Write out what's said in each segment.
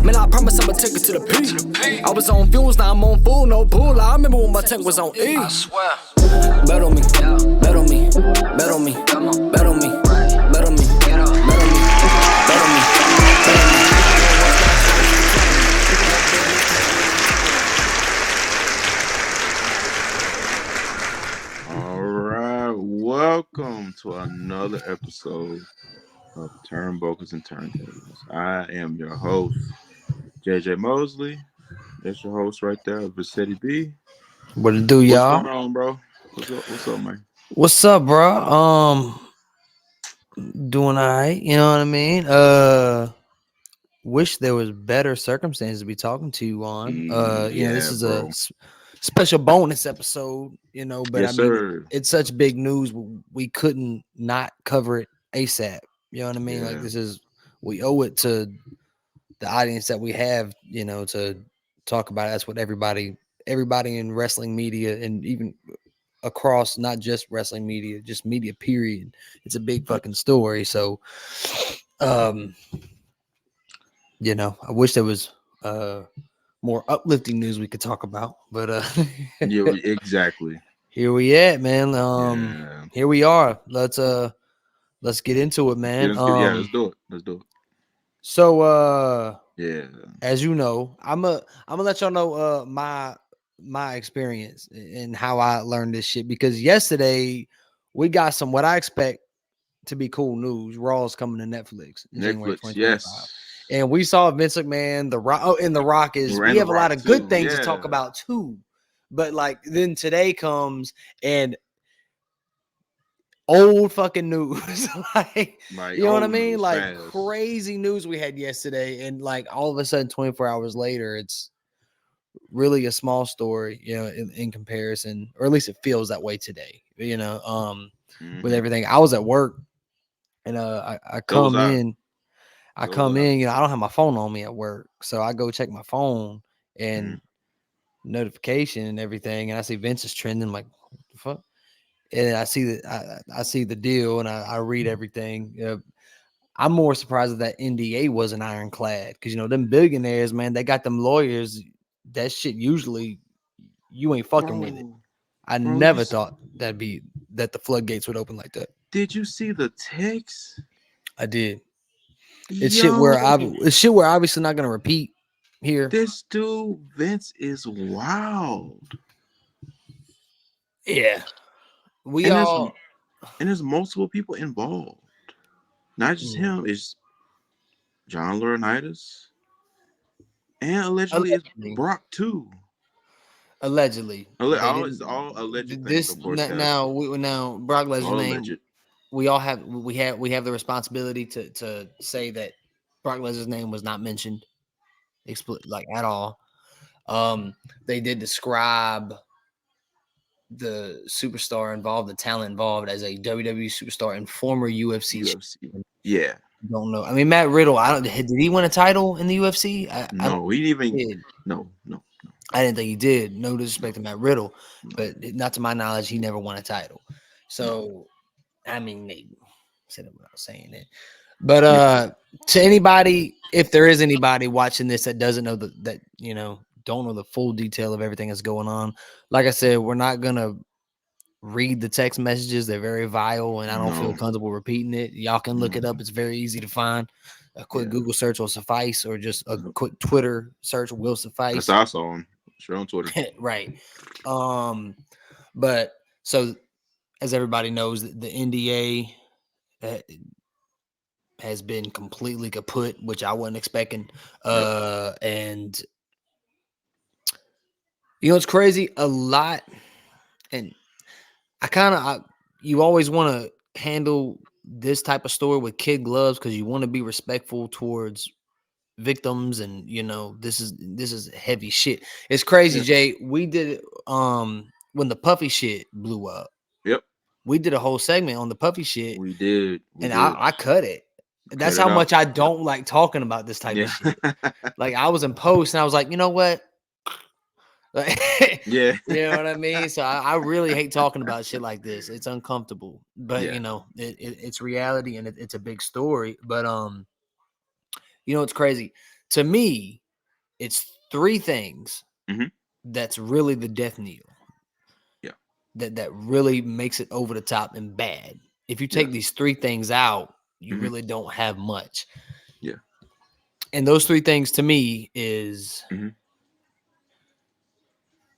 Man, I promise I'ma take it to the P. I was on fuels, now I'm on full, no bull. I remember when my tank was on E. I swear. Bet on me, bet on me, bet on me, Come on. bet on me, Right. bet on me, Get up. bet on me, bet on me, bet on me. All right, welcome to another episode of Turnbuckles and Turntables. I am your host, JJ Mosley. That's your host right there, Vassetti B. What it do, What's y'all? going on, bro? What's up, man? What's up, bro? Doing all right. You know what I mean? Wish there was better circumstances to be talking to you on. This is bro. a special bonus episode. But Yes, I mean, sir. it's such big news. We couldn't not cover it ASAP. You know what I mean? Yeah. Like we owe it to the audience that we have. To talk about it. That's what everybody in wrestling media and even across not just wrestling media, just media period. It's a big fucking story. So, I wish there was more uplifting news we could talk about, but Yeah, exactly. here we at, man. Here we are. Let's get into it, man. Let's do it. So Yeah. as you know, I'm gonna let y'all know my experience and how I learned this shit, because yesterday we got some what I expect to be cool news. Raw's coming to Netflix in January 2025. Yes. And we saw Vince McMahon, The Rock, and The Rock is. We have a lot of good things to talk about too, but like then today comes and old fucking news, like you know what I mean, like fast. crazy news we had yesterday, and like all of a sudden 24 hours later, it's really a small story, in comparison, or at least it feels that way today. With everything, I was at work, and I come in. I don't have my phone on me at work. So I go check my phone and notification and everything. And I see Vince is trending. I'm like, what the fuck? And I see that I see the deal, and I read everything. I'm more surprised that NDA wasn't ironclad, because them billionaires, man, they got them lawyers. That shit usually you ain't fucking with it. I never thought that the floodgates would open like that. Did you see the text? I did. It's shit where obviously not gonna repeat here. This dude Vince is wild. Yeah, there's multiple people involved. Not just him. It's John Laurinaitis, and allegedly it's Brock too. Allegedly, it's all alleged. This things, of course, now Brock Lesnar's name. Alleged. We have the responsibility to say that Brock Lesnar's name was not mentioned, at all. They did describe the superstar involved, the talent involved, as a WWE superstar and former UFC. Yeah. Don't know. I mean, Matt Riddle. Did he win a title in the UFC? No, he didn't even. No. I didn't think he did. No disrespect to Matt Riddle, but not to my knowledge, he never won a title. So, I mean, they said it without saying it. But to anybody, if there is anybody watching this that doesn't know don't know the full detail of everything that's going on, like I said, we're not gonna read the text messages. They're very vile, and I don't feel comfortable repeating it. Y'all can look it up. It's very easy to find. A quick Google search will suffice, or just a quick Twitter search will suffice. That's awesome. Sure, on Twitter. Right. But so as everybody knows, the NDA has been completely kaput, which I wasn't expecting. And it's crazy. A lot, and you always want to handle this type of story with kid gloves, because you want to be respectful towards victims, and this is heavy shit. It's crazy, Jay. We did when the Puffy shit blew up. Yep. We did a whole segment on the Puffy shit. We did. I cut it. That's how much I don't like talking about this type of shit. Like, I was in post and I was like, you know what? Yeah. You know what I mean? So I really hate talking about shit like this. It's uncomfortable, but it's reality, and it's a big story. But it's crazy. To me, it's three things Mhm. that's really the death knell. Yeah. That really makes it over the top and bad. If you take Yeah. these three things out, you Mhm. really don't have much. Yeah. And those three things to me is Mhm.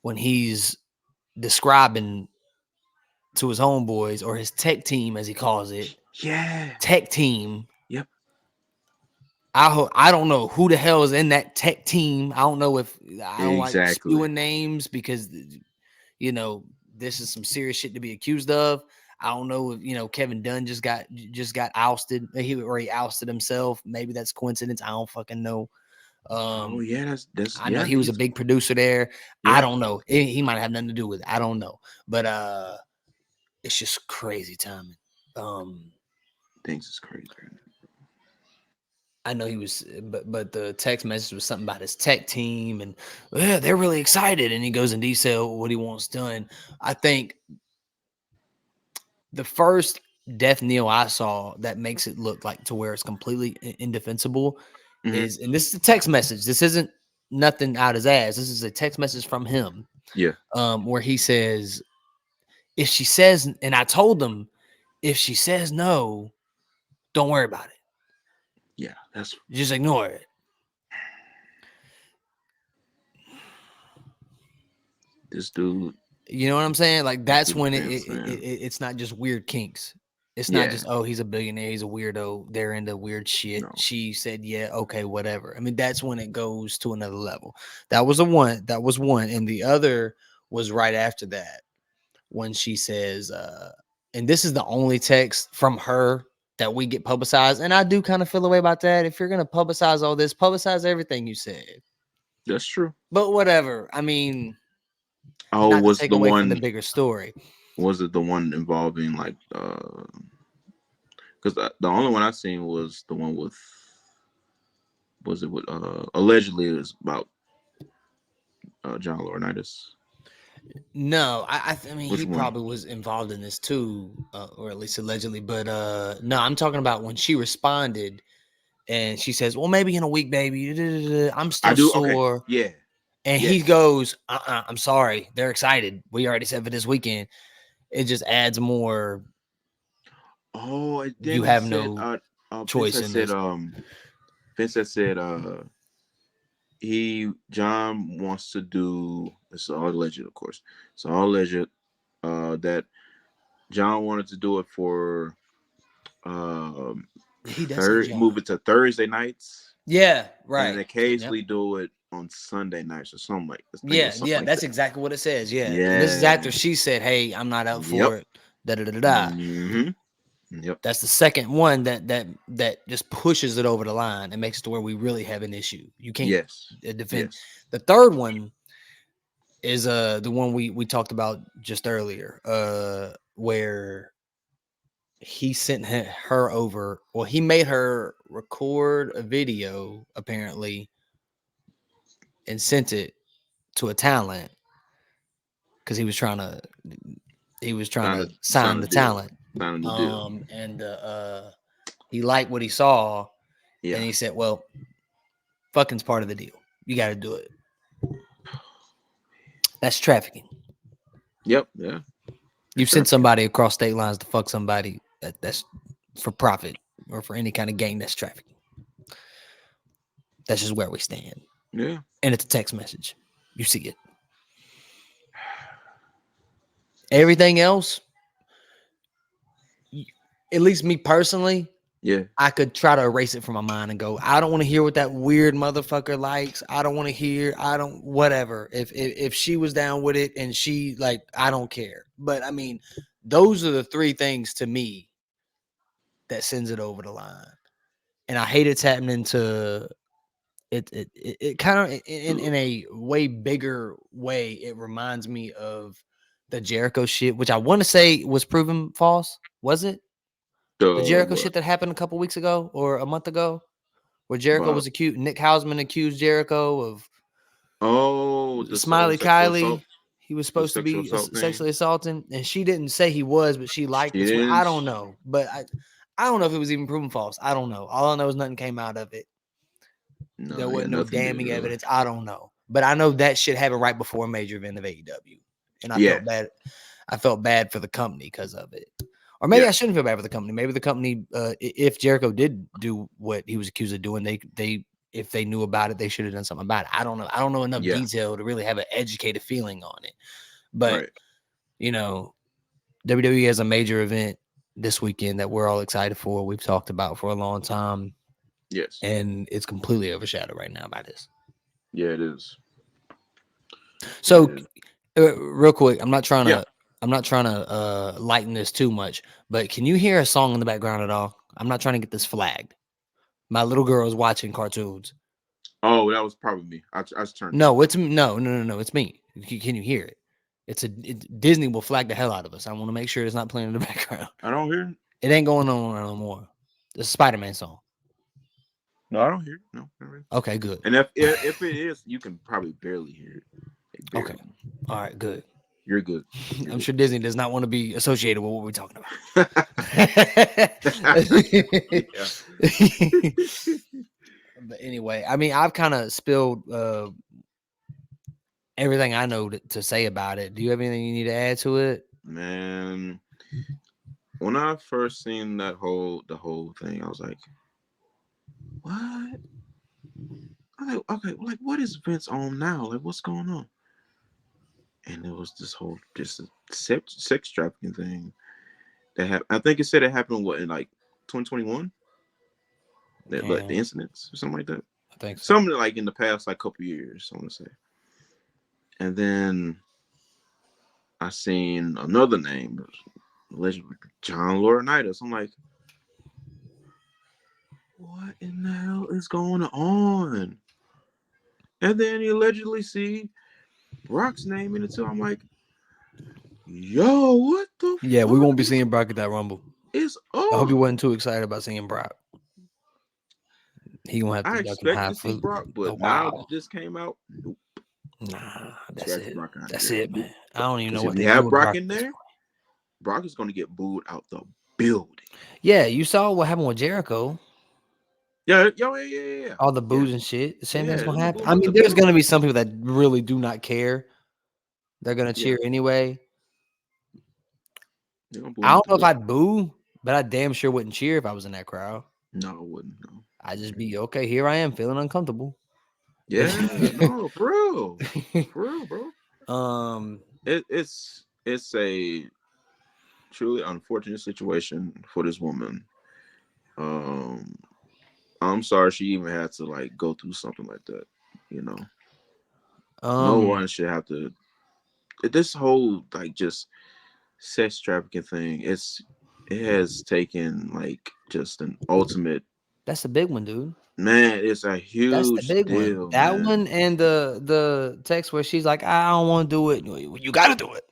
when he's describing to his homeboys or his tech team, as he calls it, Yeah. tech team. Yep. I don't know who the hell is in that tech team. I don't know if I don't like Exactly. spewing names because this is some serious shit to be accused of. I don't know if Kevin Dunn just got ousted. He ousted himself. Maybe that's coincidence. I don't fucking know. Oh yeah, that's I know yeah. he was a He's big producer there. I yeah. don't know. He might have nothing to do with it. I don't know. But it's just crazy timing. Things is crazy right now. I know he was, but the text message was something about his tech team, and yeah, they're really excited. And he goes in detail what he wants done. I think the first death knell I saw that makes it look like to where it's completely indefensible Mhm. is, and this is a text message. This isn't nothing out his ass. This is a text message from him, Yeah. where he says, "If she says," and I told him, "If she says no, don't worry about it. Yeah. That's Just ignore it." this dude. You know what I'm saying? Like This that's dude when Vince, man. it's not just weird kinks. It's not Yeah. just, oh, he's a billionaire, he's a weirdo, they're into weird shit. No. She said, yeah, okay, whatever. I mean, that's when it goes to another level. That was one, and the other was right after that when she says, and this is the only text from her that we get publicized, and I do kind of feel the way about that. If you're gonna publicize all this, publicize everything you said. That's true. But whatever. I mean, Oh, not to was take the away from the one? bigger story. Was it the one involving like? Because the only one I seen was the one with. Was it with? Allegedly, it was about John Laurinaitis. No, I mean Which he one? probably was involved in this too, or at least allegedly. But no, I'm talking about when she responded and she says, "Well, maybe in a week, baby. I'm I still do. Okay. sore." Yeah. And he Yes. goes, I'm sorry. They're excited. We already said for this weekend. It just adds more. Oh, and then You he have said. no Vince choice had in said. this. Vince had said. John wants to do. This is all alleged, of course. It's all alleged. That John wanted to do it for. He does say John. Move it to Thursday nights, Yeah, and right. Yep. occasionally do it on Sunday nights or something like. I think it was something Yeah. like That's that. exactly what it says. Yeah, and this is Yeah. after she said, "Hey, I'm not up Yep. for it." Da da da da. Da. Mm-hmm. Yep. That's the second one that just pushes it over the line and makes it to where we really have an issue. You can't Yes. defend. Yes. The third one is the one we talked about just earlier, where he sent her over. Well, he made her record a video apparently and sent it to a talent because he was trying to Sign sign a the deal. talent. Sign a new deal. And he liked what he saw, Yeah. and he said, "Well, fucking's part of the deal. You got to do it." That's trafficking. Yep. Yeah. You've sent somebody across state lines to fuck somebody that's for profit or for any kind of gain. That's trafficking. That's just where we stand. Yeah. And it's a text message. You see it. Everything else, at least me personally, Yeah. I could try to erase it from my mind and go, I don't want to hear what that weird motherfucker likes. I don't want to hear. I don't, whatever. If she was down with it and she like, I don't care. But I mean, those are the three things to me that sends it over the line. And I hate it's happening to it. It kind of in a way bigger way. It reminds me of the Jericho shit, which I want to say was proven false. Was it? The Jericho What shit that happened a couple weeks ago or a month ago, where Jericho about? was accused, Nick Hausman accused Jericho of Oh, the Smiley sexual assault. Kylie. He was The supposed to sexual be assault thing. sexually assaulting, and she didn't say he was, but she liked She this. didn't. I don't know, but I don't know if it was even proven false. I don't know. All I know is nothing came out of it. There yeah, wasn't no nothing did damning really. evidence. I don't know, but I know that shit happened right before a major event of AEW, and I Yeah. felt bad. I felt bad for the company because of it, or maybe I shouldn't feel bad for the company. Maybe the company, if Jericho did do what he was accused of doing, they if they knew about it, they should have done something about it. I don't know. I don't know enough detail to really have an educated feeling on it, but Right. you know, WWE has a major event this weekend that we're all excited for. We've talked about for a long time. Yes. And it's completely overshadowed right now by this. Yeah, it is. So, It is. real quick, I'm not trying Yeah. to lighten this too much, but can you hear a song in the background at all? I'm not trying to get this flagged. My little girl is watching cartoons. Oh, that was probably me. I just turned it. No, it's no. It's me. Can you hear it? Disney will flag the hell out of us. I want to make sure it's not playing in the background. I don't hear it. It ain't going on no more. It's a Spider-Man song. No, I don't hear it. No, not really. Okay, good. And if it is, you can probably barely hear it. Barely. Okay. All right, good. You're good. I'm sure Disney does not want to be associated with what we're talking about. But anyway, I mean, I've kind of spilled everything I know to say about it. Do you have anything you need to add to it? Man, when I first seen the whole thing, I was like, "What?" I'm like, okay, like what is Vince on now? Like, what's going on? And it was this whole just sex trafficking thing that happened. I think it said it happened in like 2021. That like the incidents or something like that. I think so. Something like in the past like couple years, I want to say. And then I seen another name, John Laurinaitis. I'm like, what in the hell is going on? And then you allegedly see Brock's name in it too. I'm like, yo, what the Yeah, fuck? we won't be seeing Brock at that Rumble. It's I hope you up. wasn't too excited about seeing Brock. He gonna have to I duck and expect hide to see for Brock, a but now while. that this came out, nope. Nah, that's Scratch it. Brock out That's there. it, man. I don't even know Because what if you they do have with Brock Brock in there, Brock is going to get booed out the building. Yeah, you saw what happened with Jericho. Yeah, yeah. All the boos and shit. The same thing's gonna They're gonna happen. boo him I out mean, the there's gonna building. be some people that really do not care. They're gonna cheer anyway. They're gonna boo I him out don't the know if building. I'd boo, but I damn sure wouldn't cheer if I was in that crowd. No, I wouldn't. No. I'd just be okay. Here I am, feeling uncomfortable. Yeah, no, for real, bro. It's a truly unfortunate situation for this woman. I'm sorry she even had to like go through something like that. You know, no one should have to. This whole like just sex trafficking thing. It has taken like just an ultimate. That's the big one, dude. Man, it's a That's the huge big deal. one. That Man. one and the text where she's like, I don't want to do it. You got to do it.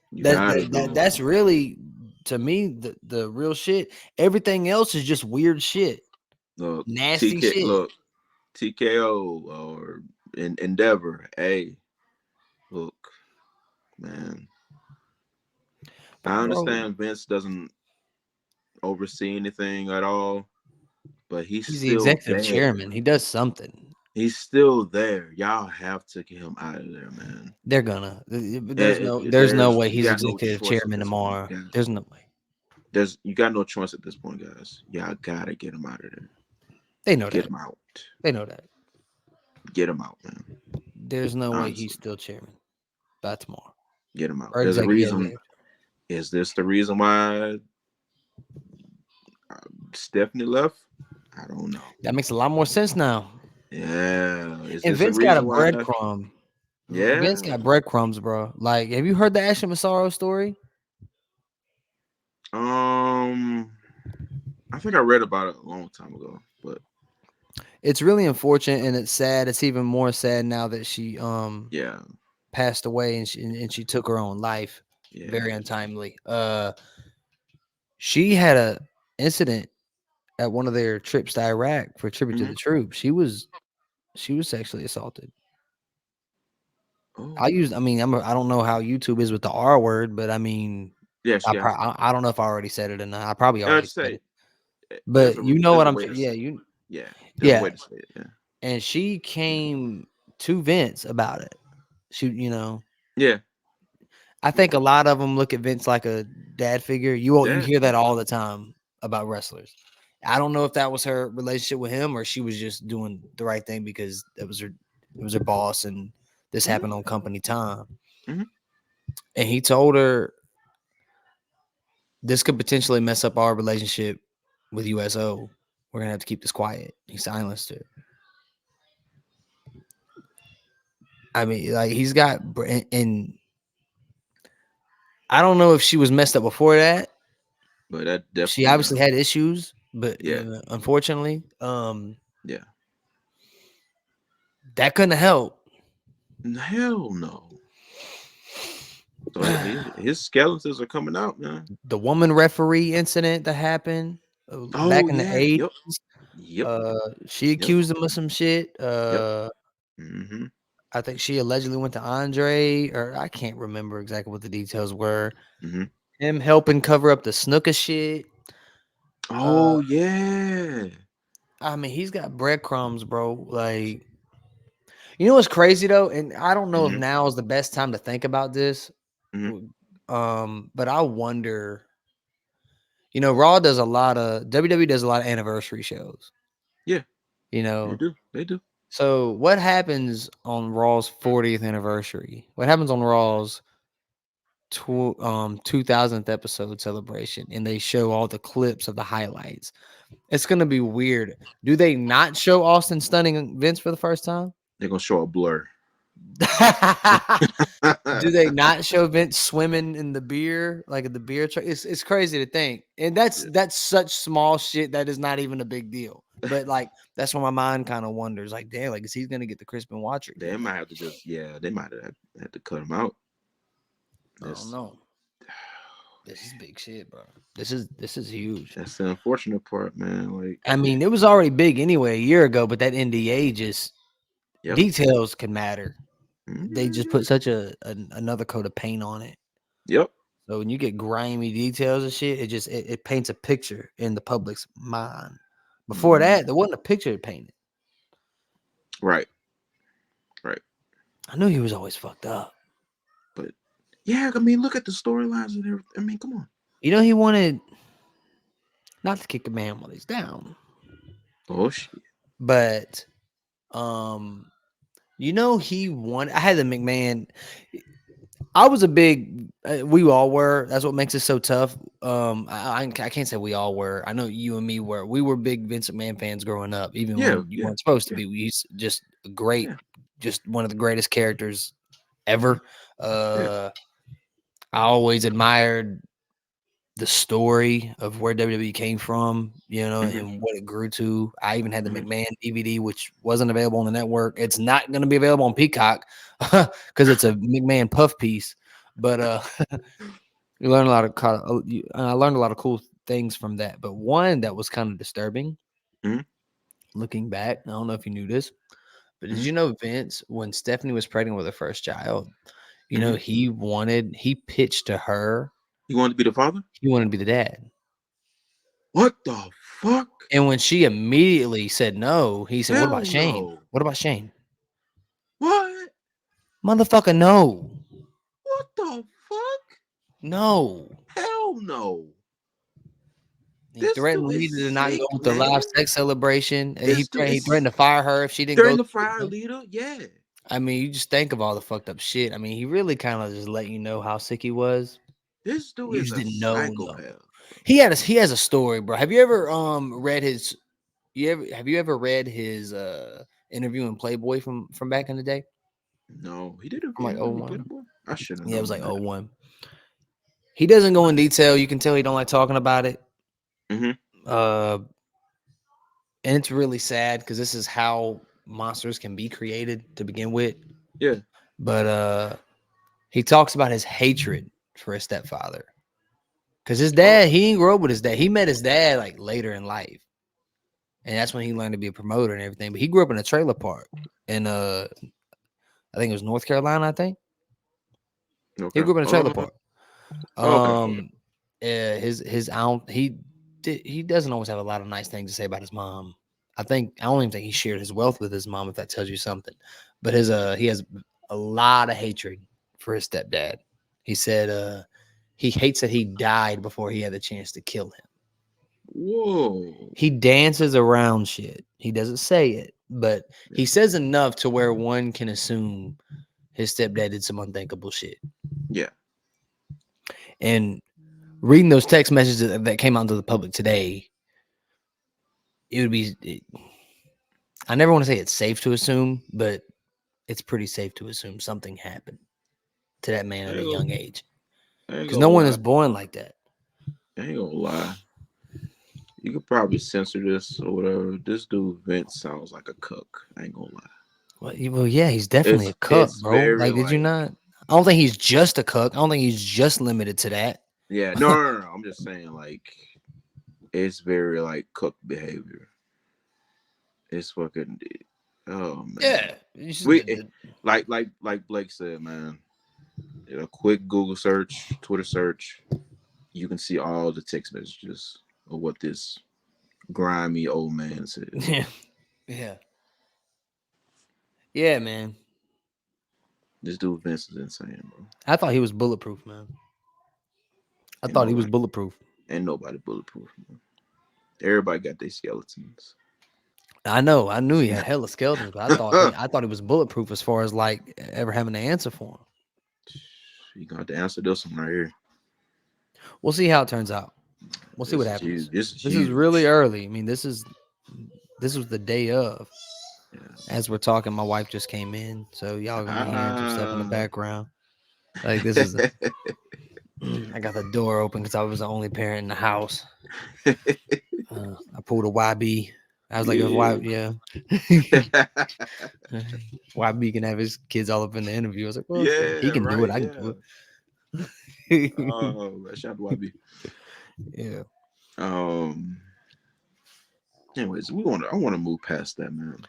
That's really, to me, the real shit. Everything else is just weird shit. Look, Nasty shit. Look, TKO or Endeavor. Hey, look, man. But I understand Vince doesn't oversee anything at all, but he's the still executive chairman. He does something. He's still there. Y'all have to get him out of there, man. They're gonna. There's no way he's executive chairman tomorrow. There's no way. You got no choice at this point, guys. Y'all gotta get him out of there. They know Get that. him out. They know that. Get him out, man. There's no way he's still chairman by tomorrow. Get him out. Or There's a reason. director. Is this the reason why Stephanie left? I don't know. That makes a lot more sense now. Yeah. And Vince got a breadcrumb. Yeah. Vince got breadcrumbs, bro. Like, have you heard the Ashley Massaro story? I think I read about it a long time ago, but it's really unfortunate and it's sad. It's even more sad now that she passed away and she took her own life. Yeah. Very untimely. She had a incident at one of their trips to Iraq for tribute to the troops. She was sexually assaulted. Oh. I don't know how YouTube is with the R word, but I mean, yes, I don't know if I already said it or not. I probably already said it. But you know what I'm saying? Yeah, there's a way to say it. Yeah. and she came to Vince about it. She, Yeah, I think a lot of them look at Vince like a dad figure. You dad hear that figure. all the time about wrestlers. I don't know if that was her relationship with him or she was just doing the right thing because it was her boss and this Hmm. happened on company time. Hmm. And he told her this could potentially mess up our relationship with USO. We're gonna have to keep this quiet. He silenced her. I mean, like he's got, and I don't know if she was messed up before that. But that She definitely, obviously had issues, but yeah, unfortunately, yeah. that couldn't help. Hell no. So his skeletons are coming out, man. The woman referee incident that happened back Oh in the yeah, 80s. yep, yep, She yep, accused him of some shit. yep. Mm-hmm. I think she allegedly went to Andre, or I can't remember exactly what the details were. Mm-hmm. Him helping cover up the snooker shit. Oh yeah. I mean, he's got breadcrumbs, bro. Like, what's crazy though, and I don't know if Mm-hmm. now is the best time to think about this. Mm-hmm. But I wonder. Raw does a lot of WWE does a lot of anniversary shows. Yeah, You they know, do. They do. so what happens on Raw's 40th anniversary? What happens on Raw's 2000th episode celebration? And they show all the clips of the highlights. It's gonna be weird. Do they not show Austin stunning Vince for the first time? They're gonna show a blur. Do they not show Vince swimming in the beer, like at the beer truck? It's crazy to think, and that's such small shit that is not even a big deal. But like that's where my mind kind of wonders, like, damn, like is he gonna get the Crispin Watcher They gimmick? might have to just, yeah, they might have had to cut him out. I don't That's know. This is big shit, bro. This is huge. that's the unfortunate part, man. Like, I mean, it was already big anyway a year ago, but that NDA just yep. details can matter. They just Mhm. put such another coat of paint on it. Yep. So when you get grimy details and shit, it paints a picture in the public's mind. Before Mhm. that, there wasn't a picture painted. Right. Right. I knew he was always fucked up. But yeah, I mean, look at the storylines and everything. I mean, come on. He wanted not to kick a man while he's down, Oh shit. but um, he wanted. I had the McMahon. I was a big. We all were. That's what makes it so tough. I can't say we all were. I know you and me were. We were big Vince McMahon fans growing up, even Yeah. when you Yeah. weren't supposed to Yeah. be. He's just a great, Yeah. just one of the greatest characters Mhm. ever. Yeah. I always admired the story of where WWE came from, Mhm. and what it grew to. I even had the Mhm. McMahon DVD, which wasn't available on the network. It's not going to be available on Peacock because it's a McMahon puff piece. But you learn a lot of I learned a lot of cool things from that. But one that was kind of disturbing, Mhm. looking back. I don't know if you knew this, but did Mhm. you know Vince, when Stephanie was pregnant with her first child, Mhm. he pitched to her, You want to be the father? he wanted to be the dad. What the fuck? And when she immediately said no, he said, "What about Hell Shane? no. What about Shane? What? Motherfucker, no. What the fuck? No." Hell no. He This threatened dude is Lita to not go sick, with the live man. sex celebration. And he, This dude threatened, he is threatened to fire her if she didn't go during the to the fire event. leader. Yeah. I mean, you just think of all the fucked up shit. I mean, he really kind of just let you know how sick he was. This dude You is just a didn't know. No, psychopath. he has a story, bro. Have you ever read his? Have you ever read his interview in Playboy from back in the day? No, he didn't. From He like oh interviewed one. Playboy. I should have Yeah, it was known like that. 01. He doesn't go in detail. You can tell he don't like talking about it. Mm-hmm. Uh, and it's really sad because this is how monsters can be created to begin with. Yeah. But he talks about his hatred for his stepfather because his Oh. dad, he didn't grow up with his dad. He met his dad like later in life, and that's when he learned to be a promoter and everything. But he grew up in a trailer park in I think it was North Carolina. I think he Okay. grew up in a trailer park. Okay. Okay. Yeah, his he doesn't always have a lot of nice things to say about his mom. I don't even think he shared his wealth with his mom, if that tells you something. But he has a lot of hatred for his stepdad. He said he hates that he died before he had the chance to kill him. Whoa. He dances around shit. He doesn't say it, but he says enough to where one can assume his stepdad did some unthinkable shit. Yeah. And reading those text messages that came out into the public today, it would be. I never want to say it's safe to assume, but it's pretty safe to assume something happened to that man at a young age. Because no one is born like that. I ain't gonna lie. You could probably censor this or whatever. This dude Vince sounds like a cook. I ain't gonna lie. Well, yeah, he's definitely a cook, bro. Like, did you not? I don't think he's just a cook. I don't think he's just limited to that. Yeah, no. I'm just saying, like, it's very like cook behavior. It's fucking. Oh man. Yeah. Like Blake said, man. A quick Google search, Twitter search, you can see all the text messages of what this grimy old man said. Yeah, man. This dude Vince is insane, bro. I thought he was bulletproof, man. I thought he was bulletproof. Ain't nobody bulletproof, man. Everybody got their skeletons. I knew he had hella skeletons, but I thought he was bulletproof as far as like ever having to answer for him. You got to answer this one right here. We'll see how it turns out. We'll see what happens. This is really early. I mean, this was the day of. Yeah. As we're talking, my wife just came in, so y'all gonna be hearing some stuff in the background. Like this is. I got the door open because I was the only parent in the house. I pulled a YB. I was like, YB can have his kids all up in the interview. I was like, well, he can do it. I can do it. Oh, shout out to YB. Yeah. Anyways, I want to move past that, man.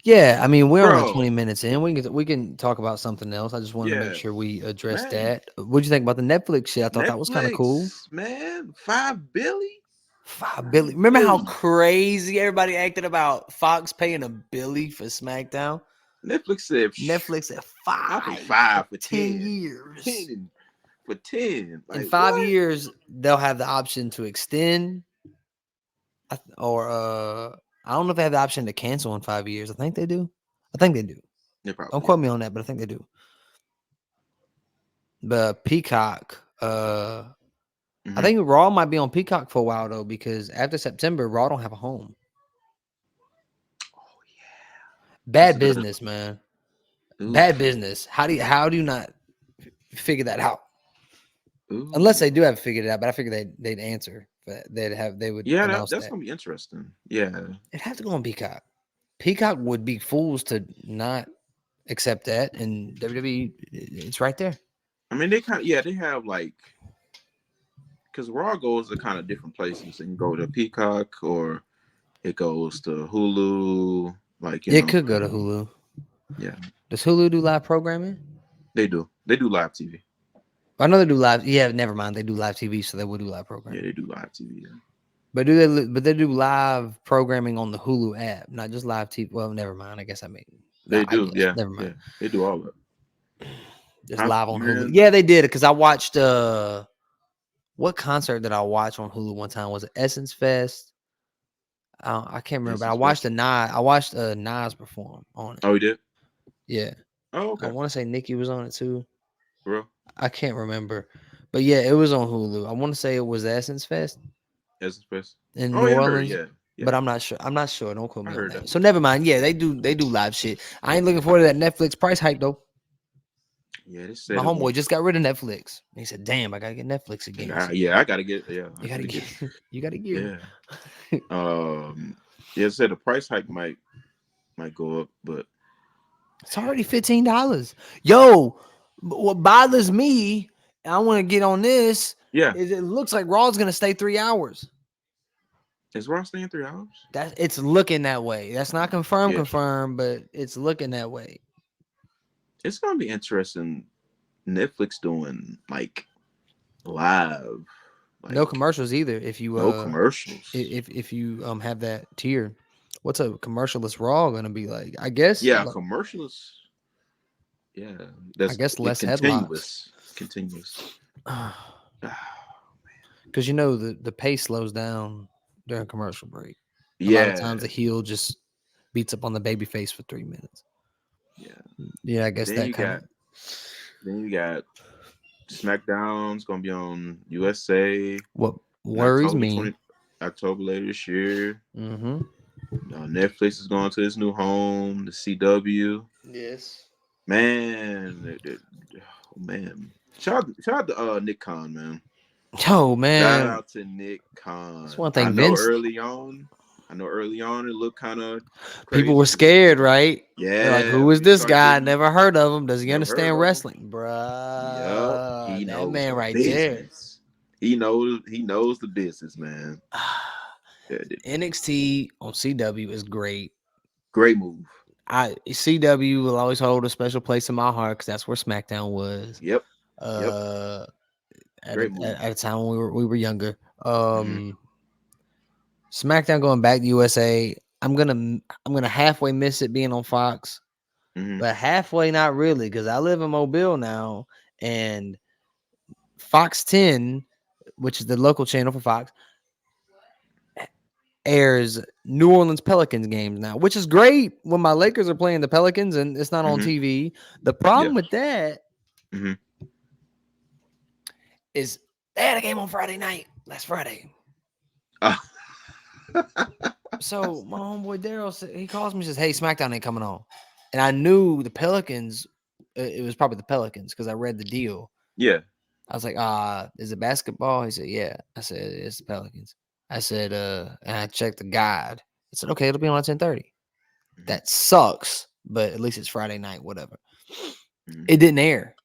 Yeah, I mean, we're only 20 minutes in. We can talk about something else. I just wanted to make sure we address that. What'd you think about the Netflix shit? I thought that was kind of cool. Man, $5 billion. $5 billion. Remember how crazy everybody acted about Fox paying $1 billion for SmackDown? Netflix said $5 for 10 years. 10 for 10. Like, in 5 years, they'll have the option to extend, or I don't know if they have the option to cancel in 5 years. I think they do. Don't quote me on that, but I think they do. The Peacock, I think Raw might be on Peacock for a while though, because after September, Raw don't have a home. Oh yeah, bad business, man. Ooh. Bad business. How do you not figure that out? Ooh. Unless they do have figured it out, but I figure they'd answer. But they would. Yeah, that's gonna be interesting. Yeah, it'd have to go on Peacock. Peacock would be fools to not accept that, and WWE, it's right there. I mean, they have like. Because Raw goes to kind of different places. It can go to Peacock or it goes to Hulu. Like it could go to Hulu. Yeah. Does Hulu do live programming? They do. They do live TV. I know they do live. Yeah, never mind. They do live TV, so they will do live programming. Yeah, they do live TV. Yeah. But they do live programming on the Hulu app, not just live TV. Well, never mind. I guess I mean they do. Yeah. Never mind. Yeah. They do all that. Just live on Hulu. Yeah, they did it because I watched. What concert did I watch on Hulu one time? Was it Essence Fest? I can't remember, but I watched Nas perform on it. Oh, he did? Yeah. Oh, okay. I want to say Nicki was on it too. Bro? I can't remember. But yeah, it was on Hulu. I want to say it was Essence Fest. Essence Fest. In New Orleans. Yeah. But I'm not sure. Don't quote me on that. So never mind. Yeah, they do live shit. I ain't looking forward to that Netflix price hike though. Yeah, they said my homeboy just got rid of Netflix. He said, "Damn, I gotta get Netflix again." I gotta get. Yeah, you gotta get. You gotta get. Yeah. Yeah, said the price hike might go up, but it's already $15. Yo, what bothers me, and I want to get on this. Yeah, is it looks like Raw's gonna stay 3 hours. Is Raw staying 3 hours? It's looking that way. That's not confirmed, but it's looking that way. It's gonna be interesting. Netflix doing like live, no commercials either. If you no commercials, if you have that tier, what's a commercialless Raw gonna be like? I guess. Yeah, commercials. Yeah, I guess less continuous. Continuous. headlocks. Ah, Because the pace slows down during commercial break. A lot of yeah, times the heel just beats up on the baby face for 3 minutes. yeah. Yeah, I guess Then that you kind got of. then you got SmackDown's gonna be on USA What in worries me. October later this year. Mm-hmm. Netflix is going to its new home, the CW. Yes. Man, oh man. Shout out to Nick Khan, man. Oh Shout man, out to Nick that's Khan. one thing. Vince. I know early on it looked kind of People crazy were because he, scared, right? They're like, yeah, "Who when is he this started guy? getting Never heard of him. Does he never heard understand of him. wrestling, Yep, he bruh?" That knows man the right there. business. He knows the business, man. Yeah, NXT on CW is great. great move. CW will always hold a special place in my heart because that's where SmackDown was. Yep, yep, Uh, great move. at a time when we were younger. Hmm. SmackDown going back to USA. I'm gonna halfway miss it being on Fox, Hmm. but halfway not really because I live in Mobile now, and Fox 10, which is the local channel for Fox, airs New Orleans Pelicans games now, which is great when my Lakers are playing the Pelicans and it's not on Hmm. TV. The Yeah. problem with that Hmm. is they had a game on Friday night last Friday. So my homeboy Daryl, he calls me and says, "Hey, SmackDown ain't coming on," and I knew the Pelicans. It was probably the Pelicans because I read the deal. Yeah. I was like, is it basketball? He said, yeah. I said, it's the Pelicans. I said, and I checked the guide. I said, okay, it'll be on at 10:30. Hmm. That sucks, but at least it's Friday night, whatever. Hmm. It didn't air.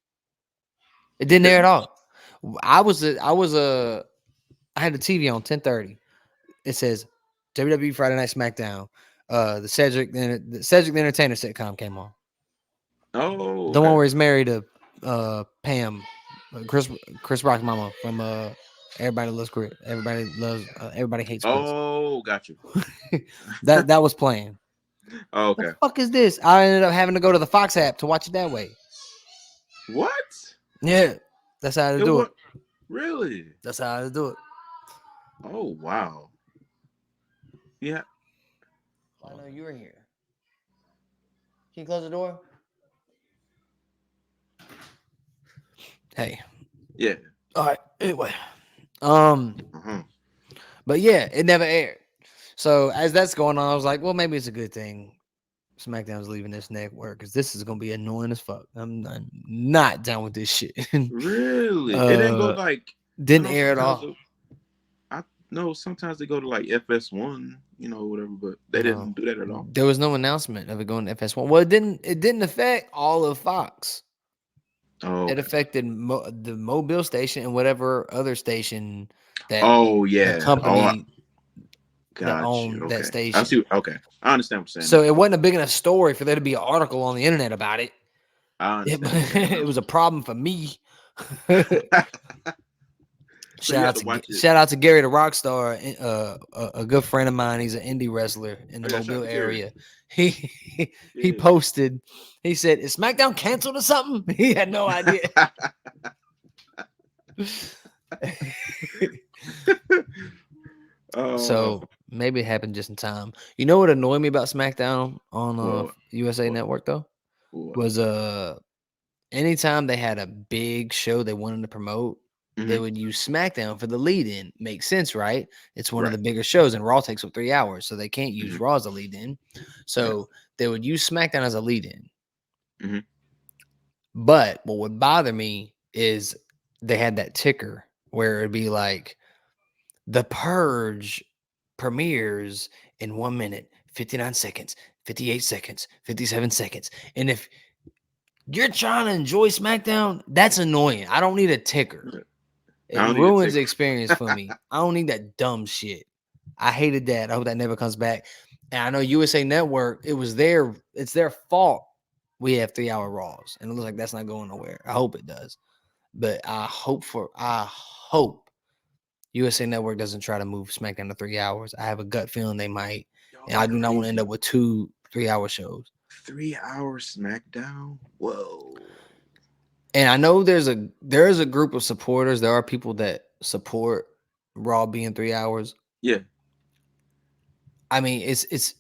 It It didn't air at didn't. all. I had the TV on 10:30. It says WWE Friday Night SmackDown. The Cedric the Entertainer sitcom came on. Oh, The one okay. where he's married to Pam, Chris Rock's mama from Everybody Loves Chris. Everybody hates Chris. Oh, got you. That was playing. Oh, The okay. fuck is this? I ended up having to go to the Fox app to watch it that way. What? Yeah, that's how to It do it. what? Really? That's how to do it. Oh, wow. Yeah. I know you were here. Can you close the door? Hey. Yeah. All right. Anyway. Uh-huh. But yeah, it never aired. So as that's going on, I was like, well, maybe it's a good thing SmackDown's leaving this network because this is gonna be annoying as fuck. I'm not down with this shit. Really? It didn't go like I Didn't know air at sometimes all. I know sometimes they go to like FS1, whatever, but they No, didn't do that at all. there was no announcement of it going to FS1. Well, it didn't affect all of Fox. Oh, It okay. affected the Mobile station and whatever other station that Oh, the yeah. Oh, company that got you. owned that Okay. I station. see. Okay. I understand what you're saying So now. it wasn't a big enough story for there to be an article on the internet about it. I It, understand what you're saying it now. was a problem for me. So you have to watch it. Shout out to Gary the Rockstar, a good friend of mine. He's an indie wrestler in the Oh yeah, shout out Mobile to Gary. area. He Yeah. posted. He said, "Is SmackDown canceled or something?" He had no idea. Oh, So maybe it happened just in time. You know what annoyed me about SmackDown on what? USA What? Network though What? was anytime they had a big show they wanted to promote, they Hmm. would use SmackDown for the lead-in. Makes sense, right? It's one of Right. the bigger shows, and Raw takes up 3 hours, so they can't use Hmm. Raw as a lead-in. Right. So they would use SmackDown as a lead-in. Hmm. But what would bother me is they had that ticker where it'd be like The Purge premieres in 1 minute, 59 seconds, 58 seconds, 57 seconds. And if you're trying to enjoy SmackDown, that's annoying. I don't need a ticker. I It don't need a ruins the ticker. experience for me. I don't need that dumb shit. I hated that. I hope that never comes back. And I know USA Network, it's their fault we have 3-hour Raws. And it looks like that's not going nowhere. I hope it does. But I hope USA Network doesn't try to move SmackDown to 3 hours. I have a gut feeling they might. and I do not want to end up with 2 3-hour shows. 3-hour SmackDown. Whoa. And I know there is a group of supporters. There are people that support Raw being 3 hours. Yeah. I mean, it's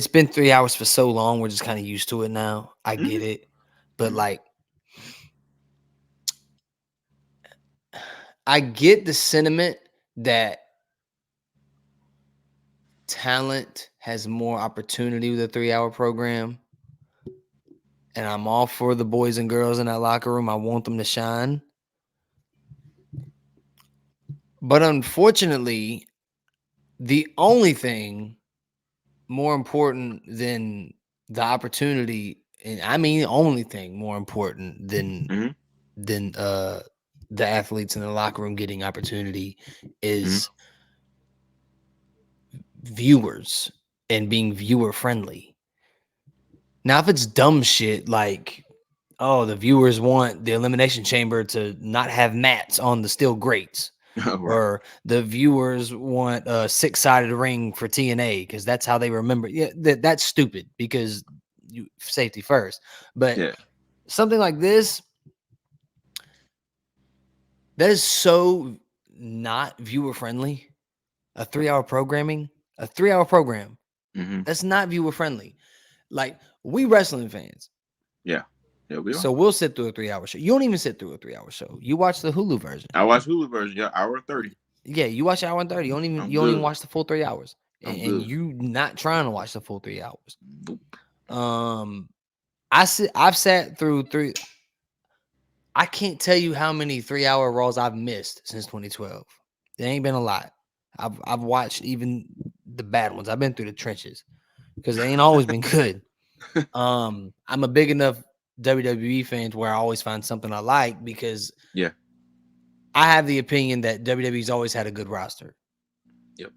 been 3 hours for so long. We're just kind of used to it now. I get it, but like, I get the sentiment that talent has more opportunity with a 3-hour program. And I'm all for the boys and girls in that locker room. I want them to shine. But unfortunately, the only thing more important than the opportunity, and I mean the only thing more important than the athletes in the locker room getting opportunity is viewers and being viewer friendly. Now, if it's dumb shit like, oh, the viewers want the Elimination Chamber to not have mats on the steel grates, Right. or the viewers want a 6-sided ring for TNA because that's how they remember. Yeah, that's stupid because safety first. But something like this, that is so not viewer friendly. A 3-hour programming, a 3-hour program, that's not viewer friendly. Like, we wrestling fans. Yeah, we are. So we'll sit through a 3-hour show. You don't even sit through a 3-hour show. You watch the Hulu version. I watch Hulu version. Yeah, hour 30. Yeah, you watch hour and 30. You don't even watch the full 3 hours. And you not trying to watch the full 3 hours. Nope. I've sat through 3. I can't tell you how many 3-hour Raws I've missed since 2012. There ain't been a lot. I've watched even the bad ones. I've been through the trenches because they ain't always been good. I'm a big enough WWE fan where I always find something I like because I have the opinion that WWE's always had a good roster. Yep.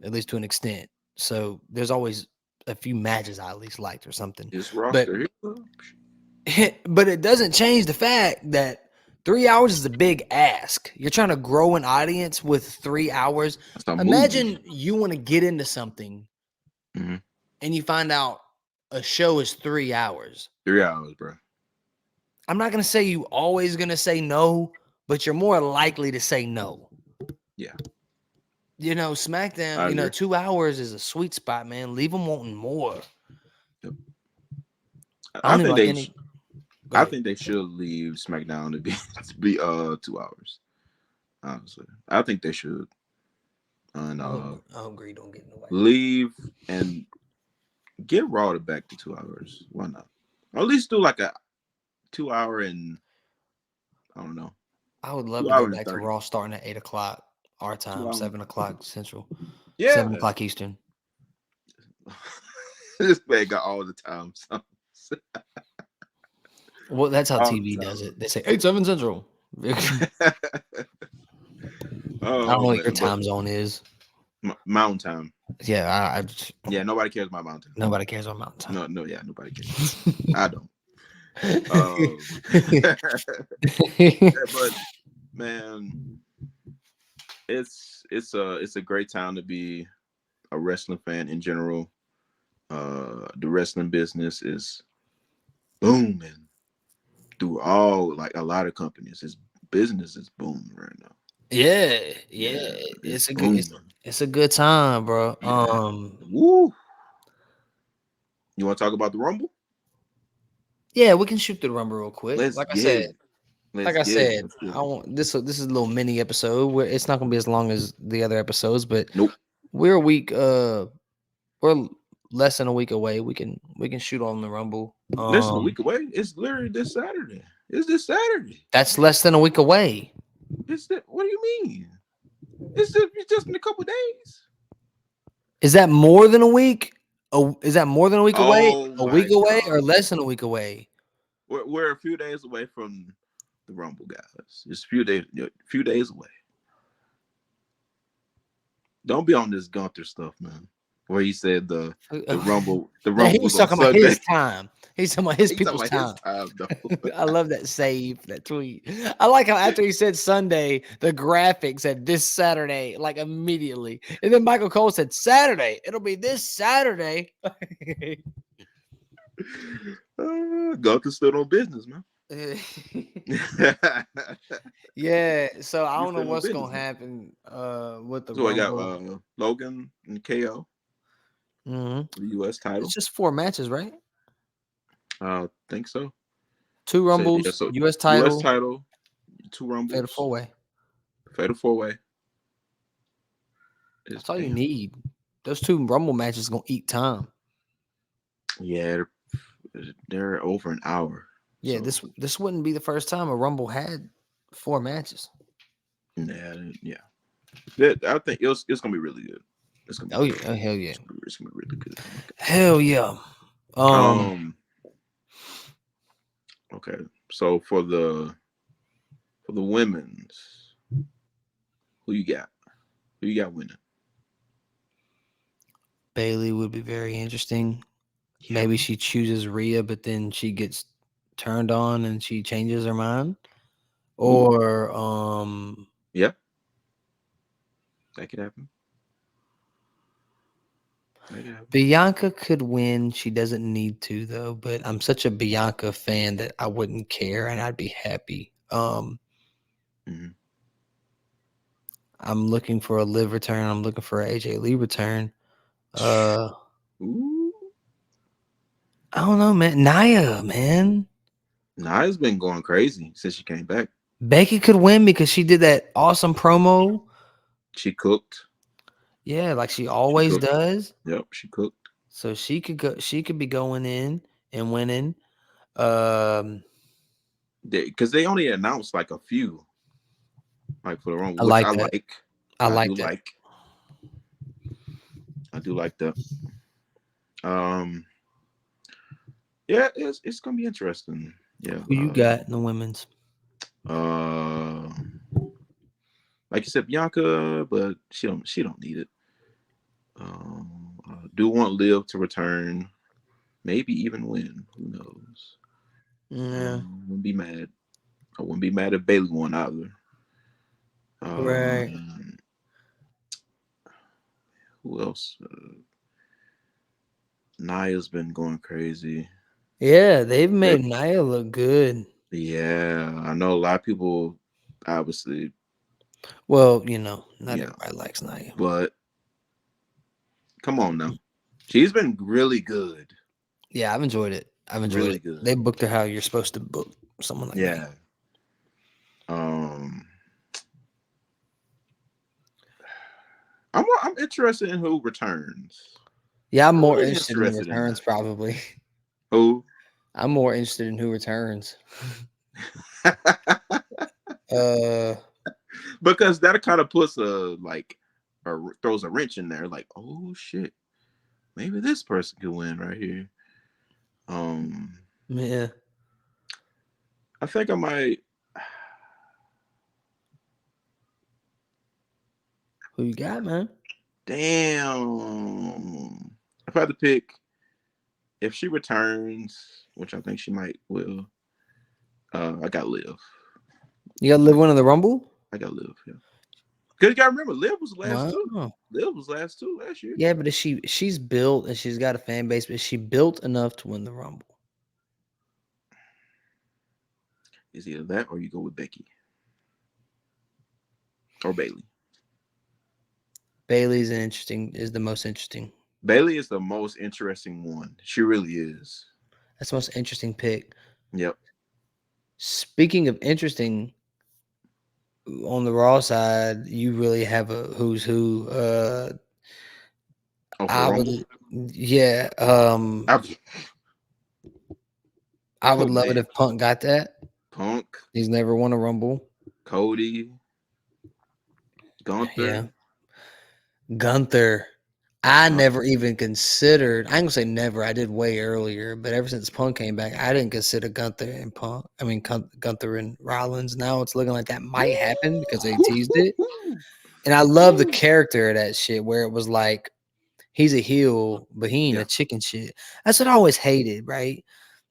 At least to an extent. So there's always a few matches I at least liked or something. This roster but it doesn't change the fact that 3 hours is a big ask. You're trying to grow an audience with 3 hours. Imagine you want to get into something and you find out a show is 3 hours. 3 hours, bro. I'm not going to say you always going to say no, but you're more likely to say no. Yeah. You know, SmackDown, 2 hours is a sweet spot, man. Leave them wanting more. Yep. I think they should leave SmackDown to be 2 hours. Honestly, I think they should. And I agree. Don't get in the way. Leave and get Raw back to 2 hours. Why not? Or at least do like a 2 hour and I don't know. I would love to go back to Raw starting at 8 o'clock our time, 7 o'clock Central. Yeah, 7 o'clock Eastern. This man got all the time. Well, that's how TV does it. They say 8-7 Central. I don't know what your time zone is. Mountain time. Yeah, nobody cares about mountain time. Nobody cares about mountain time. No, nobody cares. I don't. But man, it's a great time to be a wrestling fan in general. The wrestling business is booming through a lot of companies. His business is booming right now. Yeah. It's a good time, bro. Woo. You want to talk about the Rumble? Yeah, we can shoot the Rumble real quick. I said, this is a little mini episode where it's not gonna be as long as the other episodes, but nope. We're less than a week away. We can shoot on the Rumble. Less than a week away? It's literally this Saturday. It's this Saturday. That's less than a week away. What do you mean? It's just in a couple days. Is that more than a week? Is that more than a week away? A week away or less than a week away? We're a few days away from the Rumble, guys. Just a few days away. Don't be on this Gunther stuff, man. where he said the No, rumble he's was on talking about Sunday. his time. He's talking about his He's talking people's about his time. time though. I love that save, that tweet. I like how after he said Sunday, the graphic said this Saturday, like immediately. And then Michael Cole said Saturday. It'll be this Saturday. Gunther stood on business, man. Yeah, so I He don't know stood on what's business, gonna man. happen with the So I got Rumble. Logan and KO, Mhm. the U.S. title. It's just 4 matches, right? Think so. 2 So yeah, Rumbles, so US U.S. title, title, 2 fatal rumbles, 4-way. fatal 4-way. That's all you need. Those 2 Rumble matches gonna eat time. Yeah, they're over an hour. Yeah, So, this wouldn't be the first time a Rumble had 4 matches. yeah. I think it's gonna be really good. It's gonna be Oh really yeah, good. hell yeah, It's gonna be really good. Oh my hell yeah. God. Okay. So for the women's, who you got? Who you got winning? Bailey would be very interesting. Maybe she chooses Rhea, but then she gets turned on and she changes her mind. Ooh. Or Yeah, that could happen. Bianca could win. She doesn't need to though, but I'm such a Bianca fan that I wouldn't care and I'd be happy. Mhm. I'm looking for a Liv return. I'm looking for a AJ Lee return. Ooh. I don't know, man. Nia, man. Nia's been going crazy since she came back. Becky could win because she did that awesome promo. She cooked. Yeah, like she She always cooked. does. Yep, she cooked. So she could go. She could be going in and winning. Um, Because they only announced like a few, like for the wrong, I which like I that. like. I I like do that. like. I do like that. Um, yeah, it's gonna be interesting. Yeah. Who you got in the women's? Like you said, Bianca, but she don't need it. I do want Liv to return, maybe even win. Who knows? Yeah. Wouldn't be mad. I wouldn't be mad if Bailey won either. Right. Who else? Nia's been going crazy. Yeah, they've made Nia look good. Yeah, I know a lot of people, obviously. Well, not Yeah, everybody likes Nia. but come on now, she's been really good. Yeah, I've enjoyed it. Really good. They booked her how you're supposed to book someone like Yeah. that. I'm interested in who returns. Yeah, I'm more really interested in the returns, that. probably. Who? I'm more interested in who returns. Because that kind of puts throws a wrench in there. Like, oh shit, maybe this person could win right here. Yeah. I think I might. Who you got, man? Damn. If I had to pick, if she returns, which I think she will, I got Liv. You got Liv winning the Rumble? I got Liv, yeah. Because you got to remember, Liv was last two. Wow. Liv was last two last year. Yeah, but she's built and she's got a fan base, but is she built enough to win the Rumble? Is either that or you go with Becky. Or Bailey. Bailey's is the most interesting. Bailey is the most interesting one. She really is. That's the most interesting pick. Yep. Speaking of interesting, on the Raw side, you really have a who's who. I would, yeah. I would love it if Punk got that. Punk. He's never won a Rumble. Cody. Gunther. Yeah. Gunther. I never even considered. I ain't gonna say never. I did way earlier, but ever since Punk came back, I didn't consider Gunther and Punk. I mean, Gunther and Rollins. Now it's looking like that might happen because they teased it. And I love the character of that shit, where it was like He's a heel, but he ain't a chicken shit. That's what I always hated, right?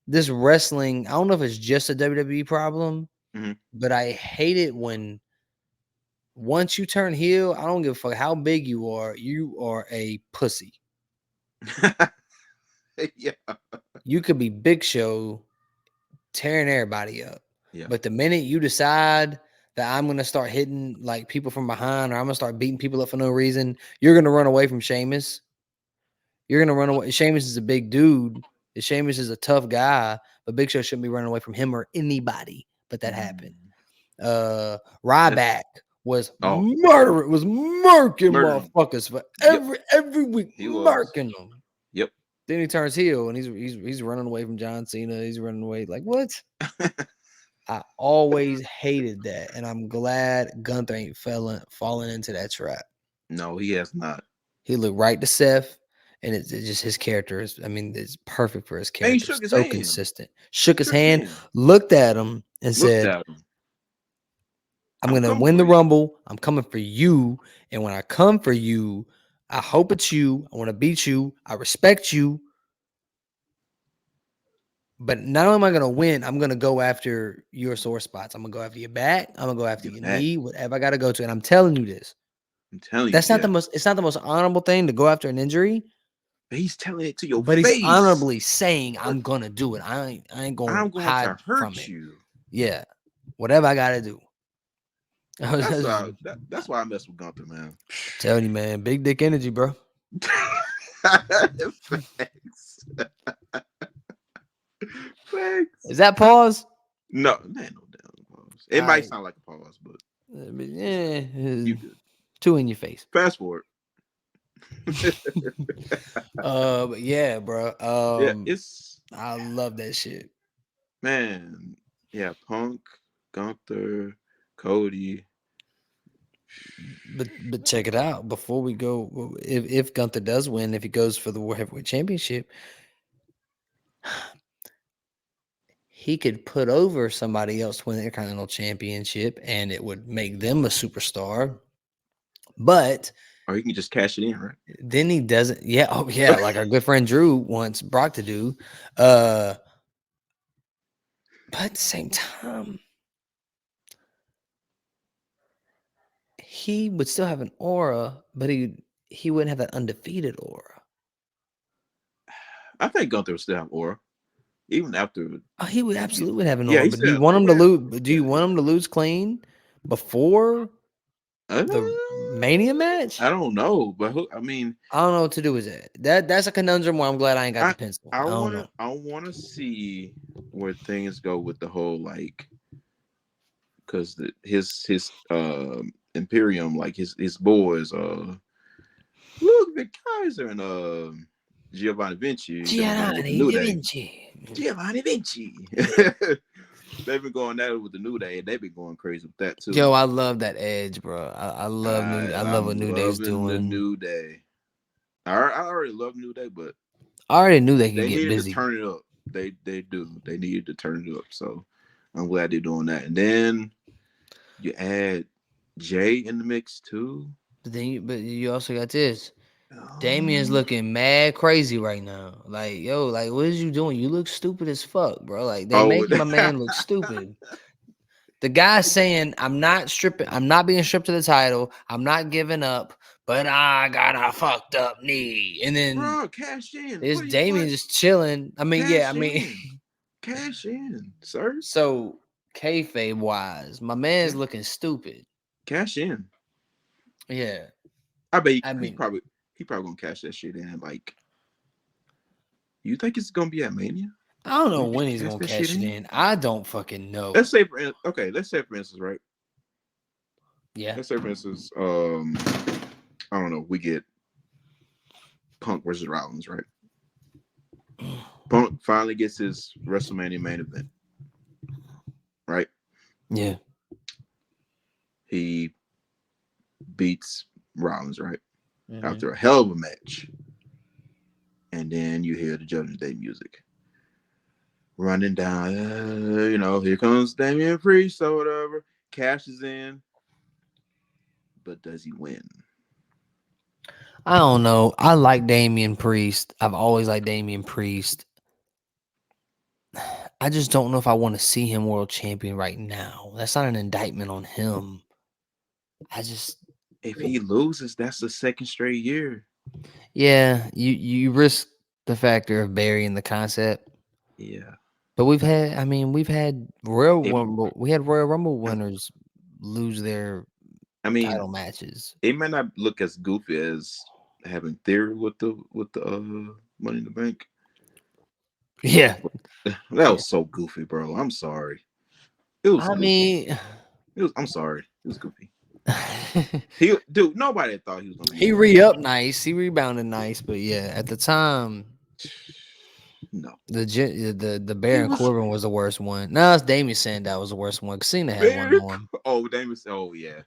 This wrestling, I don't know if it's just a WWE problem, but I hate it when once you turn heel, I don't give a fuck how big you are a pussy. Yeah. You could be Big Show tearing everybody up. Yeah. But the minute you decide that I'm gonna start hitting like people from behind or I'm gonna start beating people up for no reason, you're gonna run away from Sheamus. You're gonna run away. Sheamus is a big dude. Sheamus is a tough guy, but Big Show shouldn't be running away from him or anybody. But that happened. Ryback was murder. Was murking motherfuckers for every week. He murking them. Yep. Then he turns heel and he's running away from John Cena. He's running away. Like what? I always hated that, and I'm glad Gunther ain't falling into that trap. No, he has not. He looked right to Seth, and it's just his character is. I mean, it's perfect for his character. And he shook his hand. Consistent. Shook his hand, looked at him, and said, I'm going to win the Rumble. I'm coming for you. And when I come for you, I hope it's you. I want to beat you. I respect you. But not only am I going to win, I'm going to go after your sore spots. I'm going to go after your back. I'm going to go after your knee, whatever I got to go to. And I'm telling you this. I'm telling you. That's not the most, it's not the most honorable thing to go after an injury. But he's telling it to your face. But he's honorably saying, I'm going to do it. I ain't going to hide from it. You. Yeah. Whatever I got to do. That's why I mess with Gunther, man. Telling you, man, big dick energy, bro. Thanks. Is that pause? No, man, no damn pause. It might sound like a pause, but yeah, you good. Two in your face. Fast forward. But yeah, bro. I love that shit. Man, yeah, Punk, Gunther, Cody. But check it out. Before we go, if Gunther does win, if he goes for the World Heavyweight Championship, he could put over somebody else to win the Intercontinental Championship, and it would make them a superstar. But or he can just cash it in, right? Then he doesn't. Yeah. Oh, yeah. Like our good friend Drew wants Brock to do. But at the same time, he would still have an aura, but he wouldn't have that undefeated aura. I think Gunther would still have aura, even after. Oh, he would absolutely have an aura. But do you want him to lose? Do you want him to lose clean before the Mania match? I don't know, but I mean, I don't know what to do with that. That's a conundrum where I'm glad I ain't got the pencil. I want to see where things go with the whole like, because his Imperium, like his boys, Ludwig Kaiser and Giovanni Vinci. Giovanni Vinci. They've been going at it with the New Day, and they've been going crazy with that too. Yo, I love that edge, bro. I love I love what New Day's doing. The New Day. I already love New Day, but I already knew they could get busy. To turn it up. They do. They needed to turn it up. So I'm glad they're doing that. And then you add Jay in the mix too. But you also got this. Damien's looking mad crazy right now. Like, yo, like, what is you doing? You look stupid as fuck, bro. Like, they making my man look stupid. The guy's saying, I'm not being stripped to the title. I'm not giving up, but I got a fucked up knee. And then bro, cash in. There's Damien just chilling. I mean, cash in, sir. So kayfabe wise, my man's looking stupid. Cash in. Yeah. I bet he probably gonna cash that shit in. Like, you think it's gonna be at Mania? I don't know when he's gonna cash it in. I don't fucking know. Let's say for instance, right? Yeah. Let's say for instance, I don't know, we get Punk versus Rollins, right? Punk finally gets his WrestleMania main event. Right? Yeah. He beats Rollins, right? Mm-hmm. After a hell of a match. And then you hear the Judgment Day music running down. Here comes Damian Priest or whatever. Cashes in. But does he win? I don't know. I like Damian Priest. I've always liked Damian Priest. I just don't know if I want to see him world champion right now. That's not an indictment on him. I just If he loses, that's the second straight year. yeah, you risk the factor of burying the concept. Yeah. But we've had It, Royal Rumble I, winners lose their I mean, title matches. it may not look as goofy as having Theory with the Money in the Bank. Yeah. That Yeah. was so goofy, bro. I'm sorry. It was I goofy. mean I'm sorry. It was goofy. Dude, nobody thought he was gonna be he champion. re-upped nice. He rebounded nice, but yeah, at the time No. the He Baron was Corbin was the worst one. No, it's Damien Sandow was the worst one. Cena had one very. on him. Oh, Davis. Oh, yeah.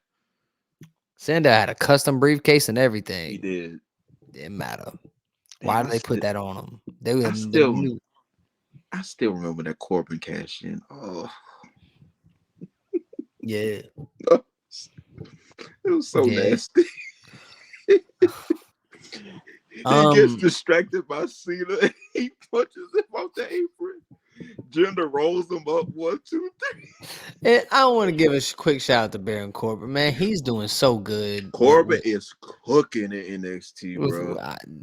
Sandow had a custom briefcase and He everything. did. Didn't matter. Damn, Why did they put that on him? They I the still, new I still remember that Corbin cash in. Oh, yeah. it was so Yeah. nasty. He gets distracted by Cena. And he punches him off the apron. Jinder rolls him up 1, 2, 3. And I want to give a quick shout out to Baron Corbin, man. He's doing so good. Corbin is cooking in NXT, With bro.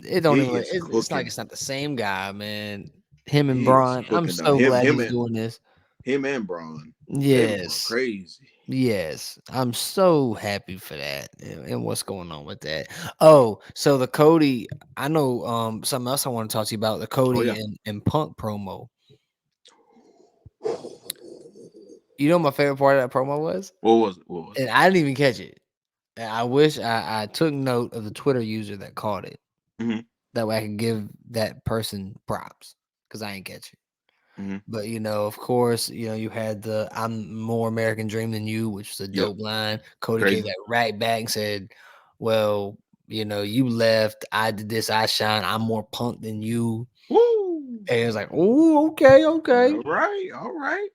it don't He even. is It's like cooking. it's not the same guy, man. Him and He is Braun. I'm cooking though. so glad he's And doing this. Braun. They been going Yes. crazy. Yes, I'm so happy for that and what's going on with that. Oh, so the Cody, I know something else I want to talk to you about the Oh Cody yeah. and Punk promo. You know what my favorite part of that promo was? What was it? What was And it? I didn't even catch it. And I wish I took note of the Twitter user that caught it. Mm-hmm. That way I could give that person props because I ain't catch it. Mm-hmm. But of course, you had the "I'm more American Dream than you," which was a Yep. dope line. Cody Crazy. gave that right back and said, "Well, you left. I did this. I shine. I'm more punk than you." Woo! And it was like, "Oh, okay." All right.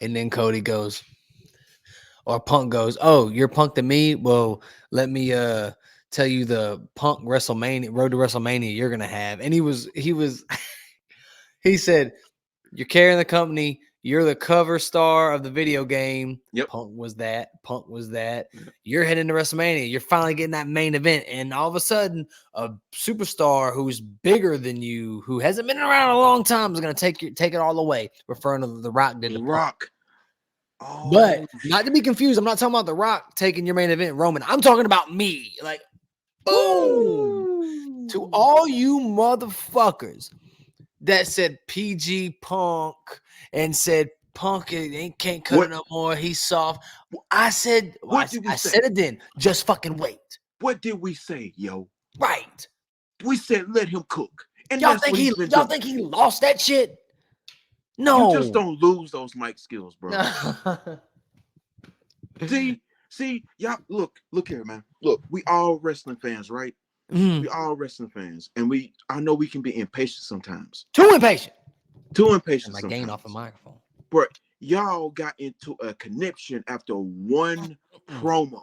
And then Cody goes, or Punk goes, "Oh, you're punk to me. Well, let me tell you the Punk WrestleMania road to WrestleMania you're gonna have." And he was he said, "You're carrying the company. You're the cover star of the video game." Yep. Punk was that. Yep. You're heading to WrestleMania. You're finally getting that main event. And all of a sudden, a superstar who's bigger than you, who hasn't been around a long time, is going to take it all away, referring to The Rock did to Punk. Rock. Oh. But not to be confused, I'm not talking about The Rock taking your main event, Roman. I'm talking about me. Like, boom. Woo! To all you motherfuckers that said PG Punk and said Punk can't cut it no more. He's soft. I said, what did we say? said it then. Just fucking wait. What did we say, yo? Right. We said let him cook. And y'all think he lost that shit? No. You just don't lose those mic skills, bro. See, y'all look here, man. Look, we all wrestling fans, right? We all wrestling fans, and I know we can be impatient sometimes. Too impatient. Sometimes. Gain off the microphone. But y'all got into a conniption after one promo.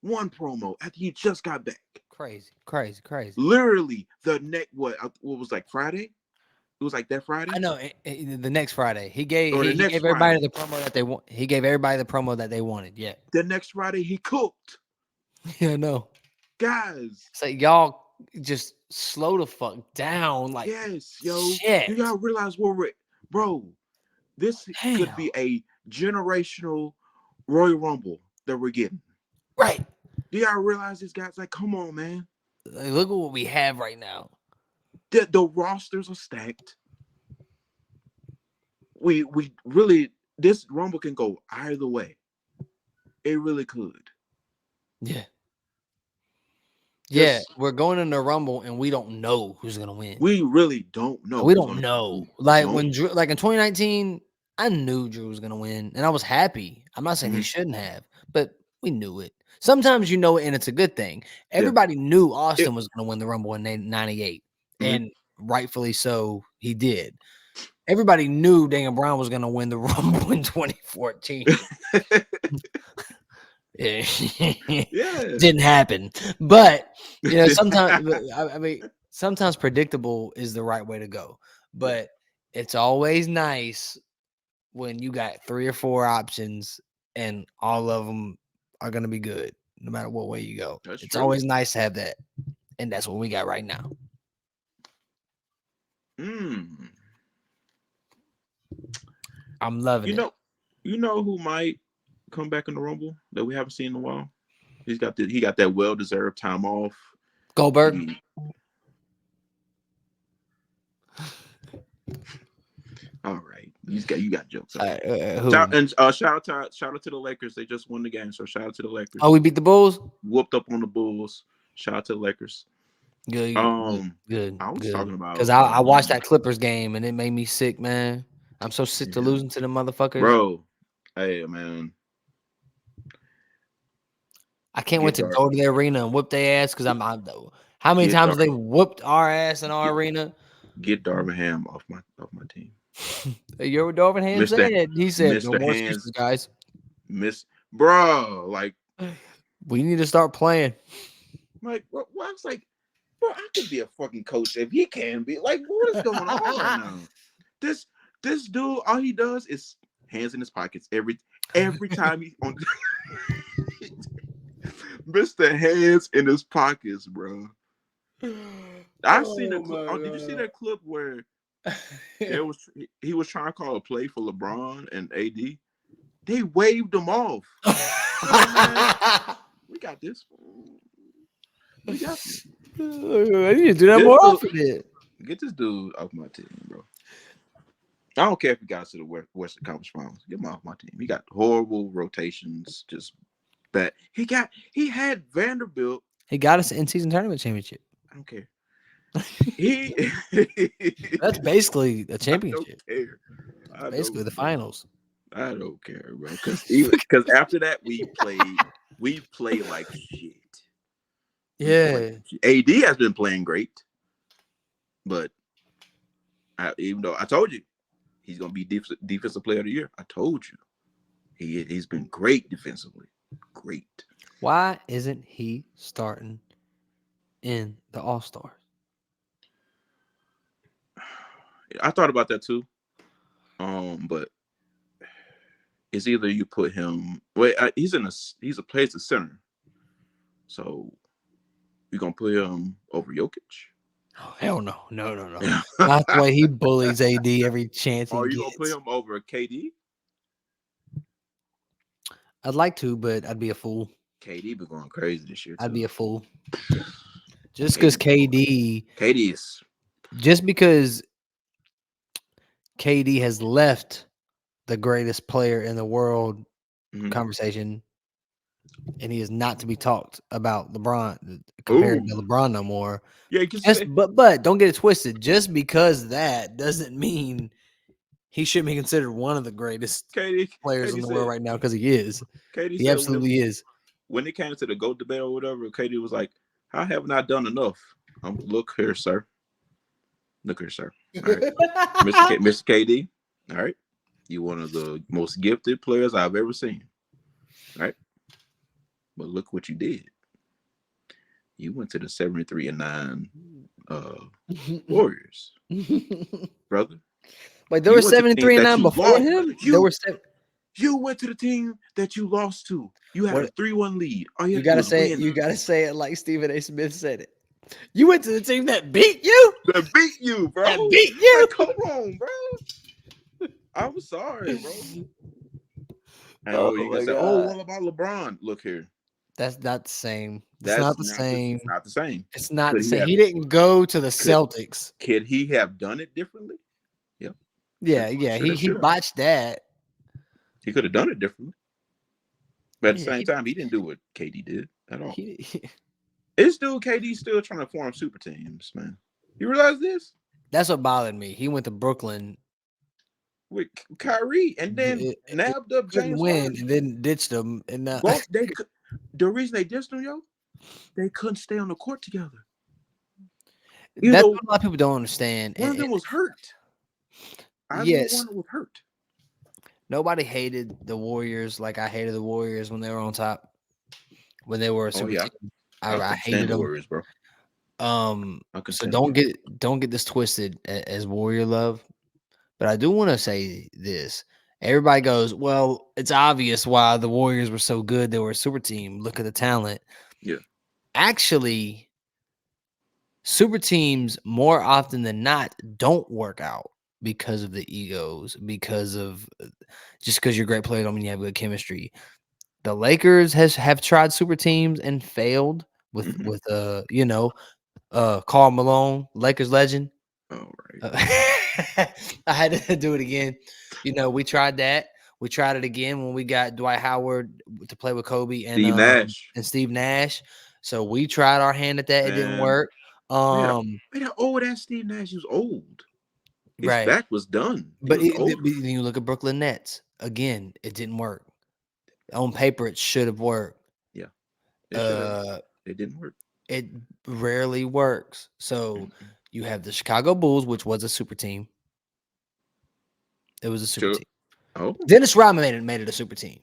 One promo after you just got back. Crazy. Literally, the next what was like Friday? It was like that Friday. I know. The next Friday, he gave everybody the promo that they want. He gave everybody the promo that they wanted. Yeah. The next Friday, he cooked. Yeah, no. Guys, it's like y'all just slow the fuck down. Like, yes, yo, shit. You gotta realize bro. This could be a generational Royal Rumble that we're getting. Right. Do y'all realize this guy's like, come on, man. Like, look at what we have right now. The rosters are stacked. We really, this Rumble can go either way. It really could. Yeah. Yeah, we're going in the Rumble and we don't know who's gonna win. We really don't know. We don't know. Like when Drew, like in 2019, I knew Drew was gonna win, and I was happy. I'm not saying he shouldn't have, but we knew it. Sometimes you know it, and it's a good thing. Everybody knew Austin was gonna win the Rumble in '98, and rightfully so, he did. Everybody knew Daniel Bryan was gonna win the Rumble in 2014. Yeah. Didn't happen. But sometimes I mean, sometimes predictable is the right way to go. But it's always nice when you got 3 or 4 options and all of them are gonna be good, no matter what way you go. That's It's true. always nice to have that, and that's what we got right now. I'm loving it. You know who might come back in the Rumble that we haven't seen in a while? He got that well-deserved time off. Goldberg. All right, you got jokes. Who? Shout out to the Lakers. They just won the game, so shout out to the Lakers. Oh, we beat the Bulls. Whooped up on the Bulls. Shout out to the Lakers. Good. I was talking about because I watched that Clippers game and it made me sick, man. I'm so sick to losing to the motherfuckers, bro. Hey, man. I can't wait to go to the arena and whoop their ass because I'm how many times they whooped our ass in our arena? Get Darvin Ham off my team. You're what Darvin Ham said. He said, "No more excuses, guys." Bro, like we need to start playing. Like, what? I was like, bro, I could be a fucking coach if he can be. Like, what is going on right now? This dude, all he does is hands in his pockets every time he's on. Mr. Hands in his pockets, bro. I've seen a clip. Did you see that clip where he was trying to call a play for LeBron and AD? They waved him off. We got this. We got this. I need to do that more often. Get this dude off my team, bro. I don't care if he got to the Western Conference Finals. Get him off my team. He got horrible rotations, just bad. He had Vanderbilt. He got us in season tournament championship. I don't care. That's basically a championship. I don't care. Basically the finals. I don't care, bro. Because after that we played like shit. Yeah. AD has been playing great, but even though I told you he's gonna be defensive player of the year, I told you he's been great defensively. Great. Why isn't he starting in the All-Stars? I thought about that too. But it's either you put him. Wait, he's a place to center. So you gonna put him over Jokic? Oh, hell no. Not the way he bullies AD every chance he gets. Are you gonna put him over KD? I'd like to, but I'd be a fool. KD been going crazy this year. I'd be a fool. Just because KD is. Just because KD has left the greatest player in the world conversation, and he is not to be talked about LeBron compared to LeBron no more. Yeah, but don't get it twisted. Just because that doesn't mean he shouldn't be considered one of the greatest players in the world right now, because he is. He absolutely is. When it came to the GOAT debate or whatever, KD was like, "How haven't I done enough?" Look here, sir. Look here, sir. All right. Mr. KD. All right. You're one of the most gifted players I've ever seen. All right. But look what you did. You went to the 73-9 Warriors, brother. Wait, there were 73-9 before him? You went to the team that you lost to. You had a 3-1 lead. You gotta say it like Stephen A. Smith said it. You went to the team that beat you? That beat you, bro. That beat you? Like, come on, bro. I'm sorry, bro. And you can say, what about LeBron? Look here. That's not the same. It's not the same. It's not the same. It's not the same. He didn't go to the Celtics. Could he have done it differently? Yep. Yeah. He botched that. He could have done it differently. But at the same time, he didn't do what KD did at all. It's still KD still trying to form super teams, man. You realize this? That's what bothered me. He went to Brooklyn with Kyrie and then nabbed up James Harden and then ditched him. And the reason they ditched him, they couldn't stay on the court together. That's what a lot of people don't understand. One of them was hurt. One was hurt. Nobody hated the Warriors like I hated the Warriors when they were on top. when they were a Oh super yeah, team. I I couldn't stand hated the them. Warriors, bro. I couldn't So stand the Warriors. don't get this twisted as Warrior love. But I do want to say this. Everybody goes, well, it's obvious why the Warriors were so good. They were a super team. Look at the talent. Yeah. Actually, super teams more often than not don't work out because of the egos, because of just because you're a great player don't mean you have good chemistry. The Lakers have tried super teams and failed with Mhm. Karl Malone, Lakers legend. All right. I had to do it again. We tried that. We tried it again when we got Dwight Howard to play with Kobe Steve Nash. and Steve Nash. So we tried our hand at that. It didn't Man, work. man, that old ass Steve Nash. He was old. His Right. back was done. He But was old. then you look at Brooklyn Nets. Again, it didn't work. On paper, it should have worked. Yeah, it should have. Uh, It didn't work. it rarely works. So Mm-mm. you have the Chicago Bulls, which was a super team. It was a super Sure. team. Oh. Dennis Rodman made it a super team.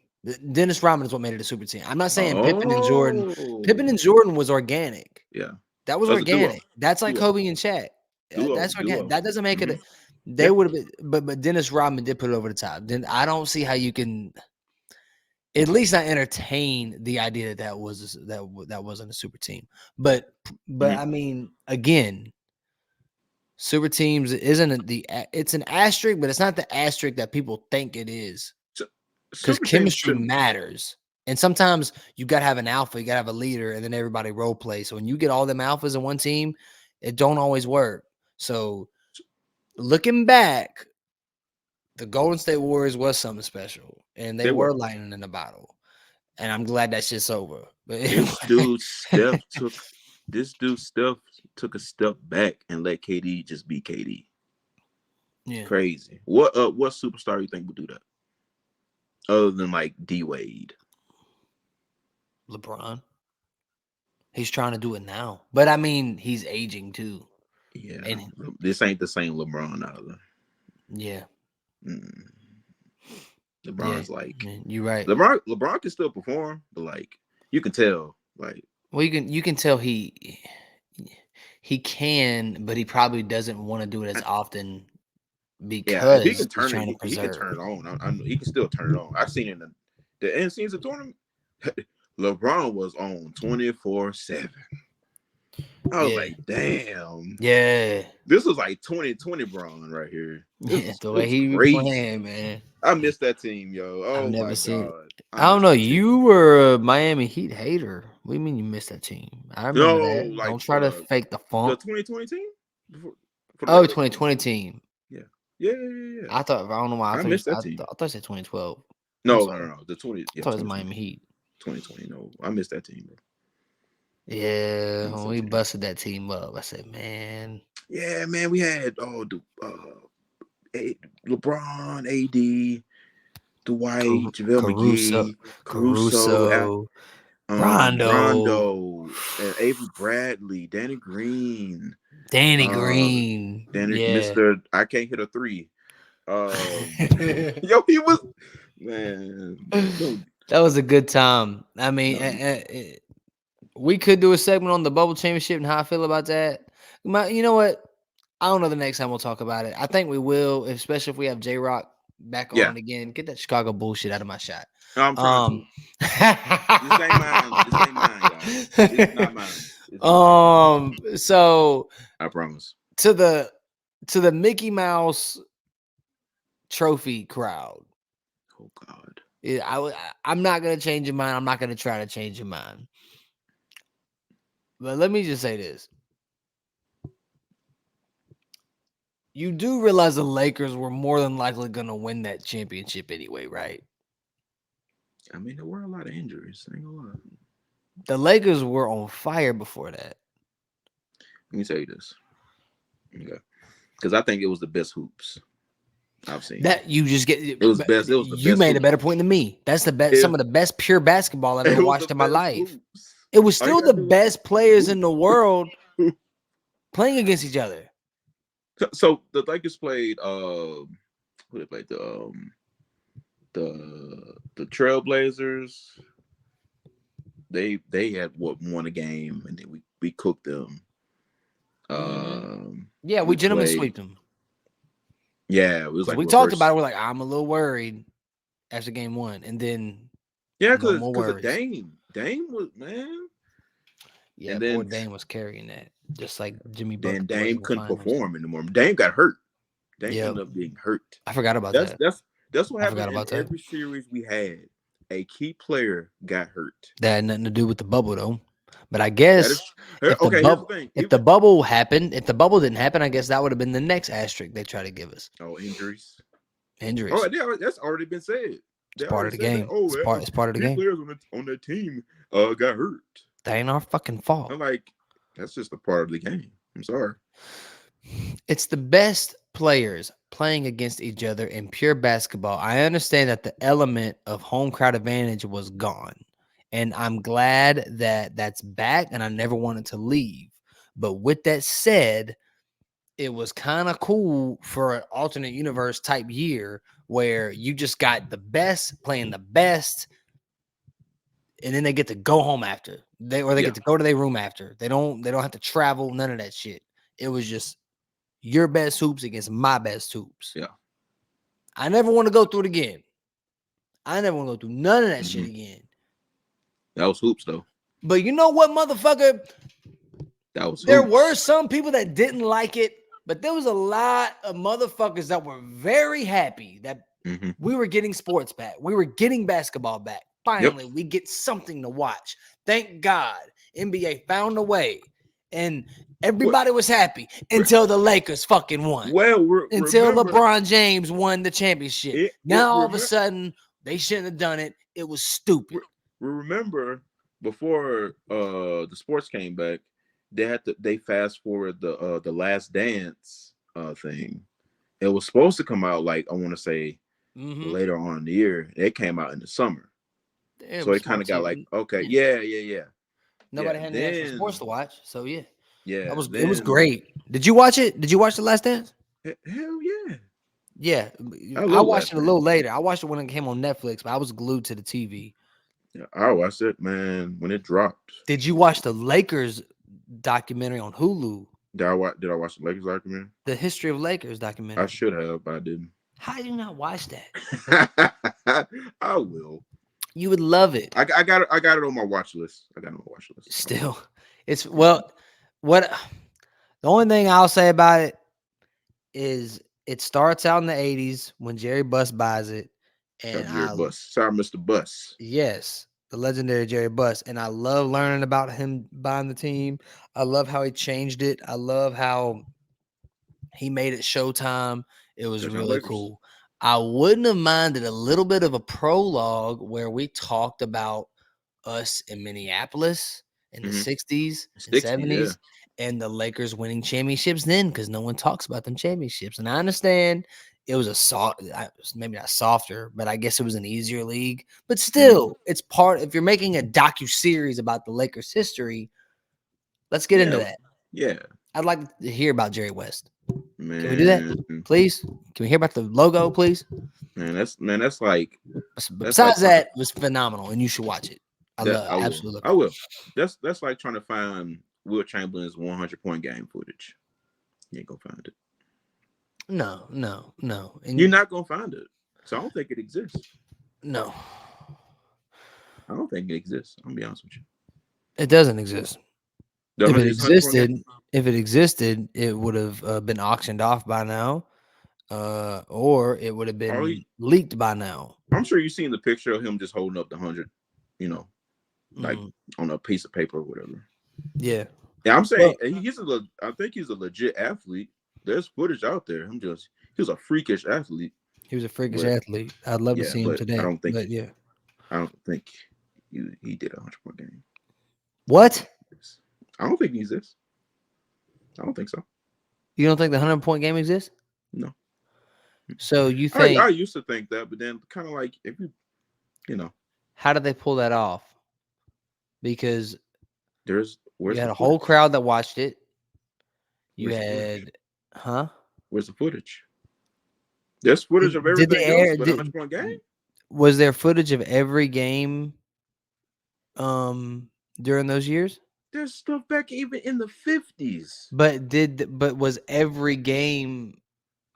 Dennis Rodman is what made it a super team. I'm not saying Pippen and Jordan. Pippen Oh. and Jordan was organic. Yeah. That was That's a duo. organic. That's like Duo. Kobe and Shaq. Duo. That's organic. Duo. That doesn't make it. Mhm. They Yeah. would have been, but Dennis Rodman did put it over the top. Then I don't see how you can at least not entertain the idea that that wasn't a super team. But Mhm. I mean, again, super teams it's an asterisk, but it's not the asterisk that people think it is. So, Because super teams chemistry shouldn't. matters. And sometimes you gotta have an alpha, you gotta have a leader, and then everybody role play. So when you get all them alphas in one team, it don't always work. So looking back, the Golden State Warriors was something special, and they They were were. lightning in the bottle. And I'm glad that shit's over. But This dude Steph took. This dude Steph took a step back and let KD just be KD. yeah, Crazy. What superstar you think would do that? Other than like D Wade. LeBron. He's trying to do it now. But I mean, he's aging too. Yeah. And This ain't the same LeBron either. yeah. Mm. Yeah. LeBron's like You're right. LeBron can still perform, but like you can tell, like Well, you can tell he can, but he probably doesn't want to do it as often yeah, if he because can he's turn it, trying to he can preserve. turn it on. I know he can still turn it on. I've seen in the end scenes of tournament, LeBron was on 24/7. I was Yeah. like, damn. Yeah. This was like 2020 Braun right here. Yeah, It the way was he be crazy. playing, man. I missed that team, yo. I've Oh never my seen it. god. I don't missed know. that team. You were a Miami Heat hater. What do you mean you missed that team? I remember No, that. like Don't try to fake the the funk. 2020 team for the Oh, Lakers? 2020 team. Yeah. Yeah. I don't know why. I missed that team. I thought you said 2012. I'm No. sorry. The 20. I Yeah, thought it was 2020. Miami Heat. 2020. No, I missed that team, bro. I Yeah, missed when that we team. busted that team up, I said, man. Yeah, man. We had LeBron, AD, Dwight, JaVale McGee, Caruso, Rondo, Rondo, and Avery Bradley, Danny Green, Danny Green. Danny Yeah. Mr. I can't hit a three. Yo, he was man. That was a good time. I mean, No, we could do a segment on the bubble championship and how I feel about that. You know what? I don't know the next time we'll talk about it. I think we will, especially if we have J Rock back on yeah. it again. Get that Chicago bullshit out of my shot. No, I'm trying to. This ain't mine. This ain't mine, guys. It's not mine. It's not mine. So I promise. to the Mickey Mouse trophy crowd. Oh God. I'm not gonna change your mind. I'm not gonna try to change your mind. But let me just say this. You do realize the Lakers were more than likely gonna win that championship anyway, right? I mean, there were a lot of injuries. I ain't gonna lie. The Lakers were on fire before that. Let me tell you this. Okay. Because I think it was the best hoops I've seen. That you just get It was best. It was the you best made hoops. a better point than me. That's the best some of the best pure basketball I've It ever was watched the in my best life. hoops. It was All you still gotta the do is best players in hoop. the world playing against each other. So the Lakers played who they played the Trailblazers, they had won a game, and then we cooked them. Yeah, we gentlemen sweeped them. Yeah, it was like we talked about it. We're like, I'm a little worried after game 1, and then because of Dame was, man. Yeah, and poor then Dame was carrying that, just like Jimmy then Butler. Dame couldn't perform anymore. Dame got hurt. Dame ended up getting hurt. I forgot about that. That's what happened in every series we had. A key player got hurt. That had nothing to do with the bubble, though. But I guess if the bubble happened, if the bubble didn't happen, I guess that would have been the next asterisk they try to give us. Oh, injuries. Oh, yeah, that's already been said. It's part of the game. It's part of the game. Players on the team got hurt. That ain't our fucking fault. I'm like, that's just a part of the game. I'm sorry. It's the best players playing against each other in pure basketball. I understand that the element of home crowd advantage was gone. And I'm glad that that's back, and I never wanted to leave. But with that said, it was kind of cool for an alternate universe type year where you just got the best playing the best, and then they get to go home after. They get to go to their room after. They don't have to travel, none of that shit. It was just your best hoops against my best hoops. Yeah. I never want to go through it again. I never want to go through none of that shit again. That was hoops, though. But you know what, motherfucker? There were some people that didn't like it, but there was a lot of motherfuckers that were very happy that we were getting sports back. We were getting basketball back. Finally, we get something to watch. Thank God. NBA found a way. And everybody was happy until the Lakers fucking won. Until LeBron James won the championship. Now all of a sudden, they shouldn't have done it. It was stupid. Remember, before the sports came back, they fast forward the Last Dance thing. It was supposed to come out like I want to say later on in the year. It came out in the summer, so it kind of got like yeah. Nobody had any extra sports to watch, so yeah. It was great. Did you watch it? Did you watch The Last Dance? Hell yeah. Yeah, I watched it a little later. I watched it when it came on Netflix, but I was glued to the TV. Yeah, I watched it, man, when it dropped. Did you watch the Lakers documentary on Hulu? Did I watch the Lakers documentary? The History of Lakers documentary. I should have, but I didn't. How did you not watch that? I will. You would love it. I got it on my watch list. Still, the only thing I'll say about it is it starts out in the 80s when Jerry Buss buys it. And Sorry, Mr. Buss. Yes, the legendary Jerry Buss. And I love learning about him buying the team. I love how he changed it. I love how he made it Showtime. It was really cool. I wouldn't have minded a little bit of a prologue where we talked about us in Minneapolis in the 60s and 70s and the Lakers winning championships then, because no one talks about them championships. And I understand it was maybe not softer, but I guess it was an easier league. But still, it's part. If you're making a docu-series about the Lakers' history, let's get into that. Yeah. I'd like to hear about Jerry West. Man. Can we do that, please? Can we hear about the logo, please? Man, that's like. Besides that, it was phenomenal, and you should watch it. Absolutely. I will. That's like trying to find Will Chamberlain's 100-point game footage. You ain't gonna find it. No. And you're not gonna find it. So I don't think it exists. No. I don't think it exists. I'm gonna be honest with you. It doesn't exist. If it existed, it would have been auctioned off by now, or it would have been leaked by now. I'm sure you've seen the picture of him just holding up the 100, like on a piece of paper or whatever. Yeah. Yeah, I'm saying I think he's a legit athlete. There's footage out there. He was a freakish athlete. He was a freakish athlete. I'd love to see him today. I don't think. I don't think he did a 100-point game. What? I don't think he exists. I don't think so. You don't think the 100-point game exists? No. So you think? I used to think that, but then kind of like if you, how did they pull that off? Because you had a whole crowd that watched it. You had, Where's the footage? There's footage of everything else, but 100-point game. Was there footage of every game during those years? There's stuff back even in the 50s. But was every game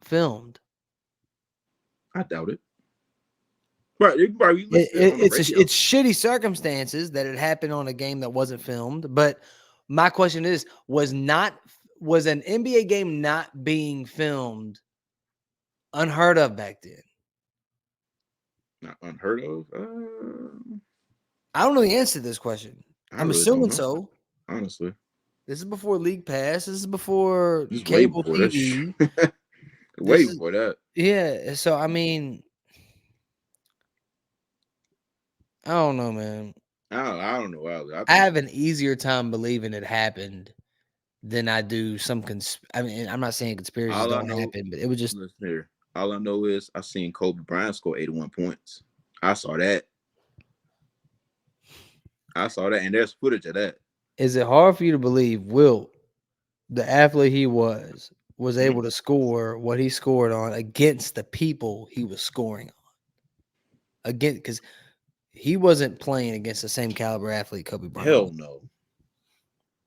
filmed? I doubt it. Right, you probably listen on the radio. It's shitty circumstances that it happened on a game that wasn't filmed. But my question is, was an NBA game not being filmed unheard of back then? Not unheard of. I don't know the answer to this question. I'm really don't assuming know, so. honestly. This is before League Pass. This is before This is way cable before TV. that. Way before that. Yeah. So I mean, I don't know, man. I don't know. I have an easier time believing it happened than I do some I mean, I'm not saying conspiracies all I don't know, happen, but it was just listen here. All I know is I seen Kobe Bryant score 81 points. I saw that. And there's footage of that. is it hard for you to believe Wilt, the athlete he was able to score what he scored on against the people he was scoring on? Again, because he wasn't playing against the same caliber athlete Kobe Bryant Hell was. no.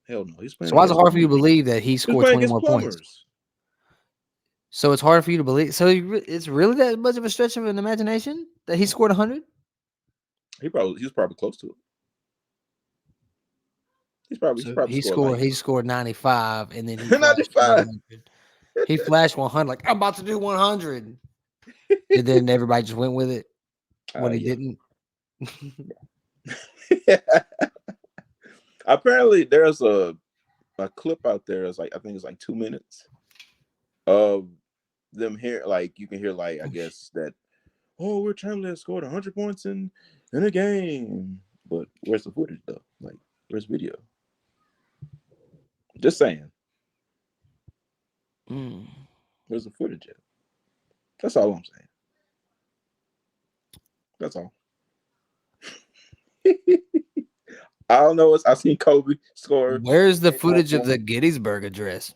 Hell no. He's playing So why is it against hard for you to plumbers. believe that he He's scored playing 20 against more points? plumbers. So it's hard for you to believe. So it's really that much of a stretch of an imagination that he scored 100? He was probably close to it. He's probably scored He scored 95 and then he like flashed 95. 100. He flashed 100 like I'm about to do 100. And then everybody just went with it when he didn't. Apparently there's a clip out there. It's like I think it's like 2 minutes of them here. Like you can hear like I guess that Will Chamberlain scored 100 points in a game. But where's the footage though? Like where's video? Just saying. Where's the footage at? That's all I'm saying. That's all. I don't know. I seen Kobe score. Where's the footage of the Gettysburg Address?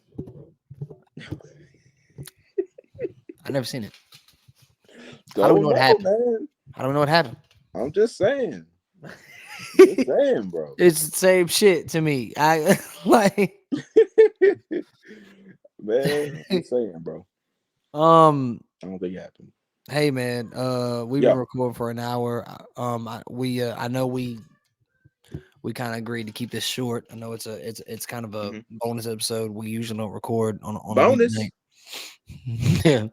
I never seen it. I don't know what happened. Man. I don't know what happened. I'm just saying. Just saying, bro. It's the same shit to me. I like man, I'm saying, bro. I don't think it happened. Hey man, we've been recording for an hour. I know we kind of agreed to keep this short. I know it's kind of a bonus episode. We usually don't record on bonus. A yeah.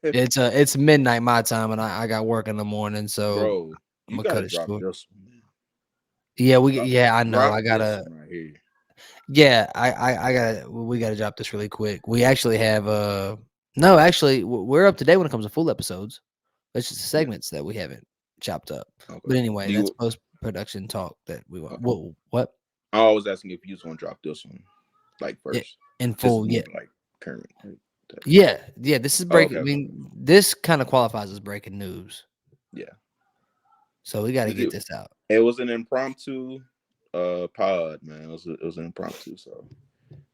It's midnight my time and I got work in the morning, so bro, I'm gonna cut it short. This one, yeah, I know. I gotta we gotta drop this really quick. We actually have we're up to date when it comes to full episodes. It's just the segments that we haven't chopped up. Okay. But anyway, that's post-production talk that we want. Okay. What? I was asking if you just want to drop this one like first. In full, like current. Yeah. This is breaking. Okay. I mean, this kind of qualifies as breaking news. Yeah. So we got to get this out. It was an impromptu pod, man. It was an impromptu, so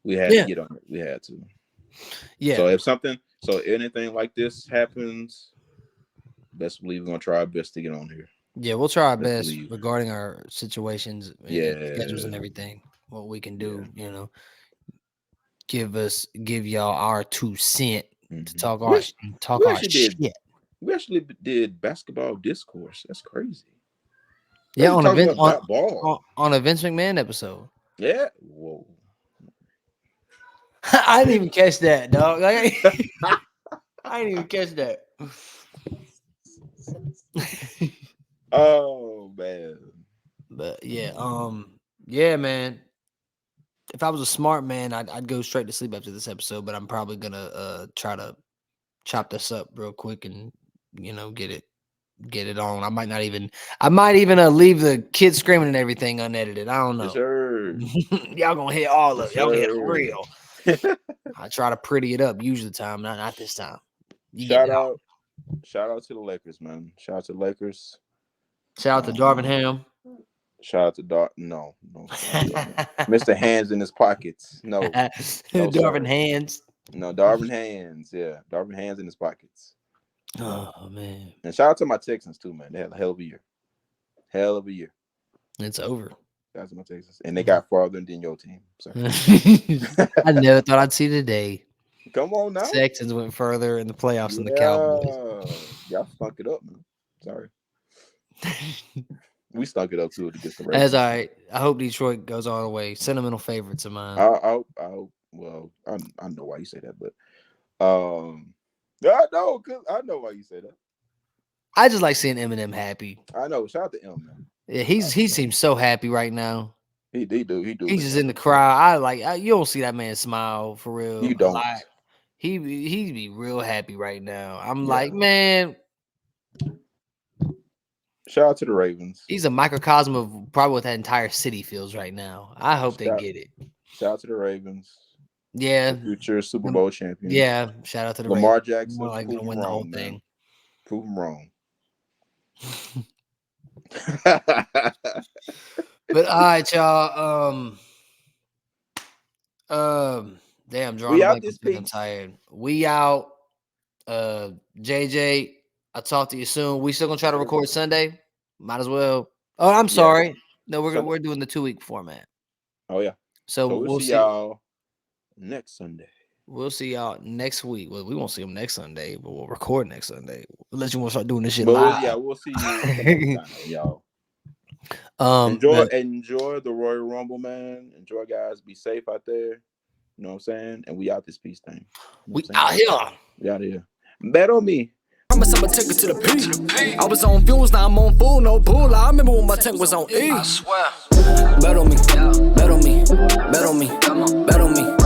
we had to get on it. We had to. Yeah. So anything like this happens, best believe we're gonna try our best to get on here. Yeah, we'll try our best regarding our situations, schedules, and everything. What we can do, give y'all our 2 cents to talk our shit. We actually did basketball discourse. That's crazy. Yeah, on a Vince McMahon episode. Yeah. Whoa. I didn't even catch that, dog. I didn't even catch that. Oh man. But yeah, man. If I was a smart man, I'd go straight to sleep after this episode, but I'm probably gonna try to chop this up real quick and get it on. I might even leave the kids screaming and everything unedited. I don't know. Sure. Y'all gonna hit all of it. Y'all gonna hit it real. I try to pretty it up usually time, not this time. Shout out to the Lakers, man. Shout out to the Lakers. Shout out to Darvin Ham. Shout out to no. Mr. Hands in his pockets. No. Darvin Hands. No, Darvin Hands. Yeah, Darvin Hands in his pockets. Oh man. And shout out to my Texans too, man. They had a hell of a year. It's over. Shout out to my Texans. And they got farther than your team. So. I never thought I'd see today. Come on now. Texans went further in the playoffs than the Cowboys. Y'all stunk it up, man. Sorry. We stunk it up too against the That's Ravens. all right. I hope Detroit goes all the way. Sentimental favorites of mine. Well, I know why you say that, but I know why you say that. I just like seeing Eminem happy. I know. Shout out to M, man. Yeah, he seems so happy right now. He do. He's just in the crowd. You don't see that man smile for real. You don't. Like, he'd be real happy right now. I'm like, man. Shout out to the Ravens. He's a microcosm of probably what that entire city feels right now. I hope they get it. Shout out to the Ravens. Yeah. The future Super Bowl champion. Yeah. Shout out to the Lamar Ravens. Jackson. More like gonna win the whole thing. Prove him wrong. But all right, y'all. Damn, John, I'm tired. We out. JJ, I'll talk to you soon. We still gonna try to record Sunday. Might as well. Oh, I'm sorry. No, we're doing the 2-week format. Oh yeah. So we'll see y'all next Sunday. We'll see y'all next week. Well, we won't see them next Sunday, but we'll record next Sunday. Unless you want to start doing this shit live. Yeah, we'll see you y'all. Enjoy the Royal Rumble, man. Enjoy, guys. Be safe out there. You know what I'm saying? And we out this peace thing. We out here. We out here. Bet on me. Promise I'ma take it to the peak. I was on fumes, now I'm on full, no bull. I remember when my tank was on E. I swear. Bet on me, bet on me, bet on me, bet on me.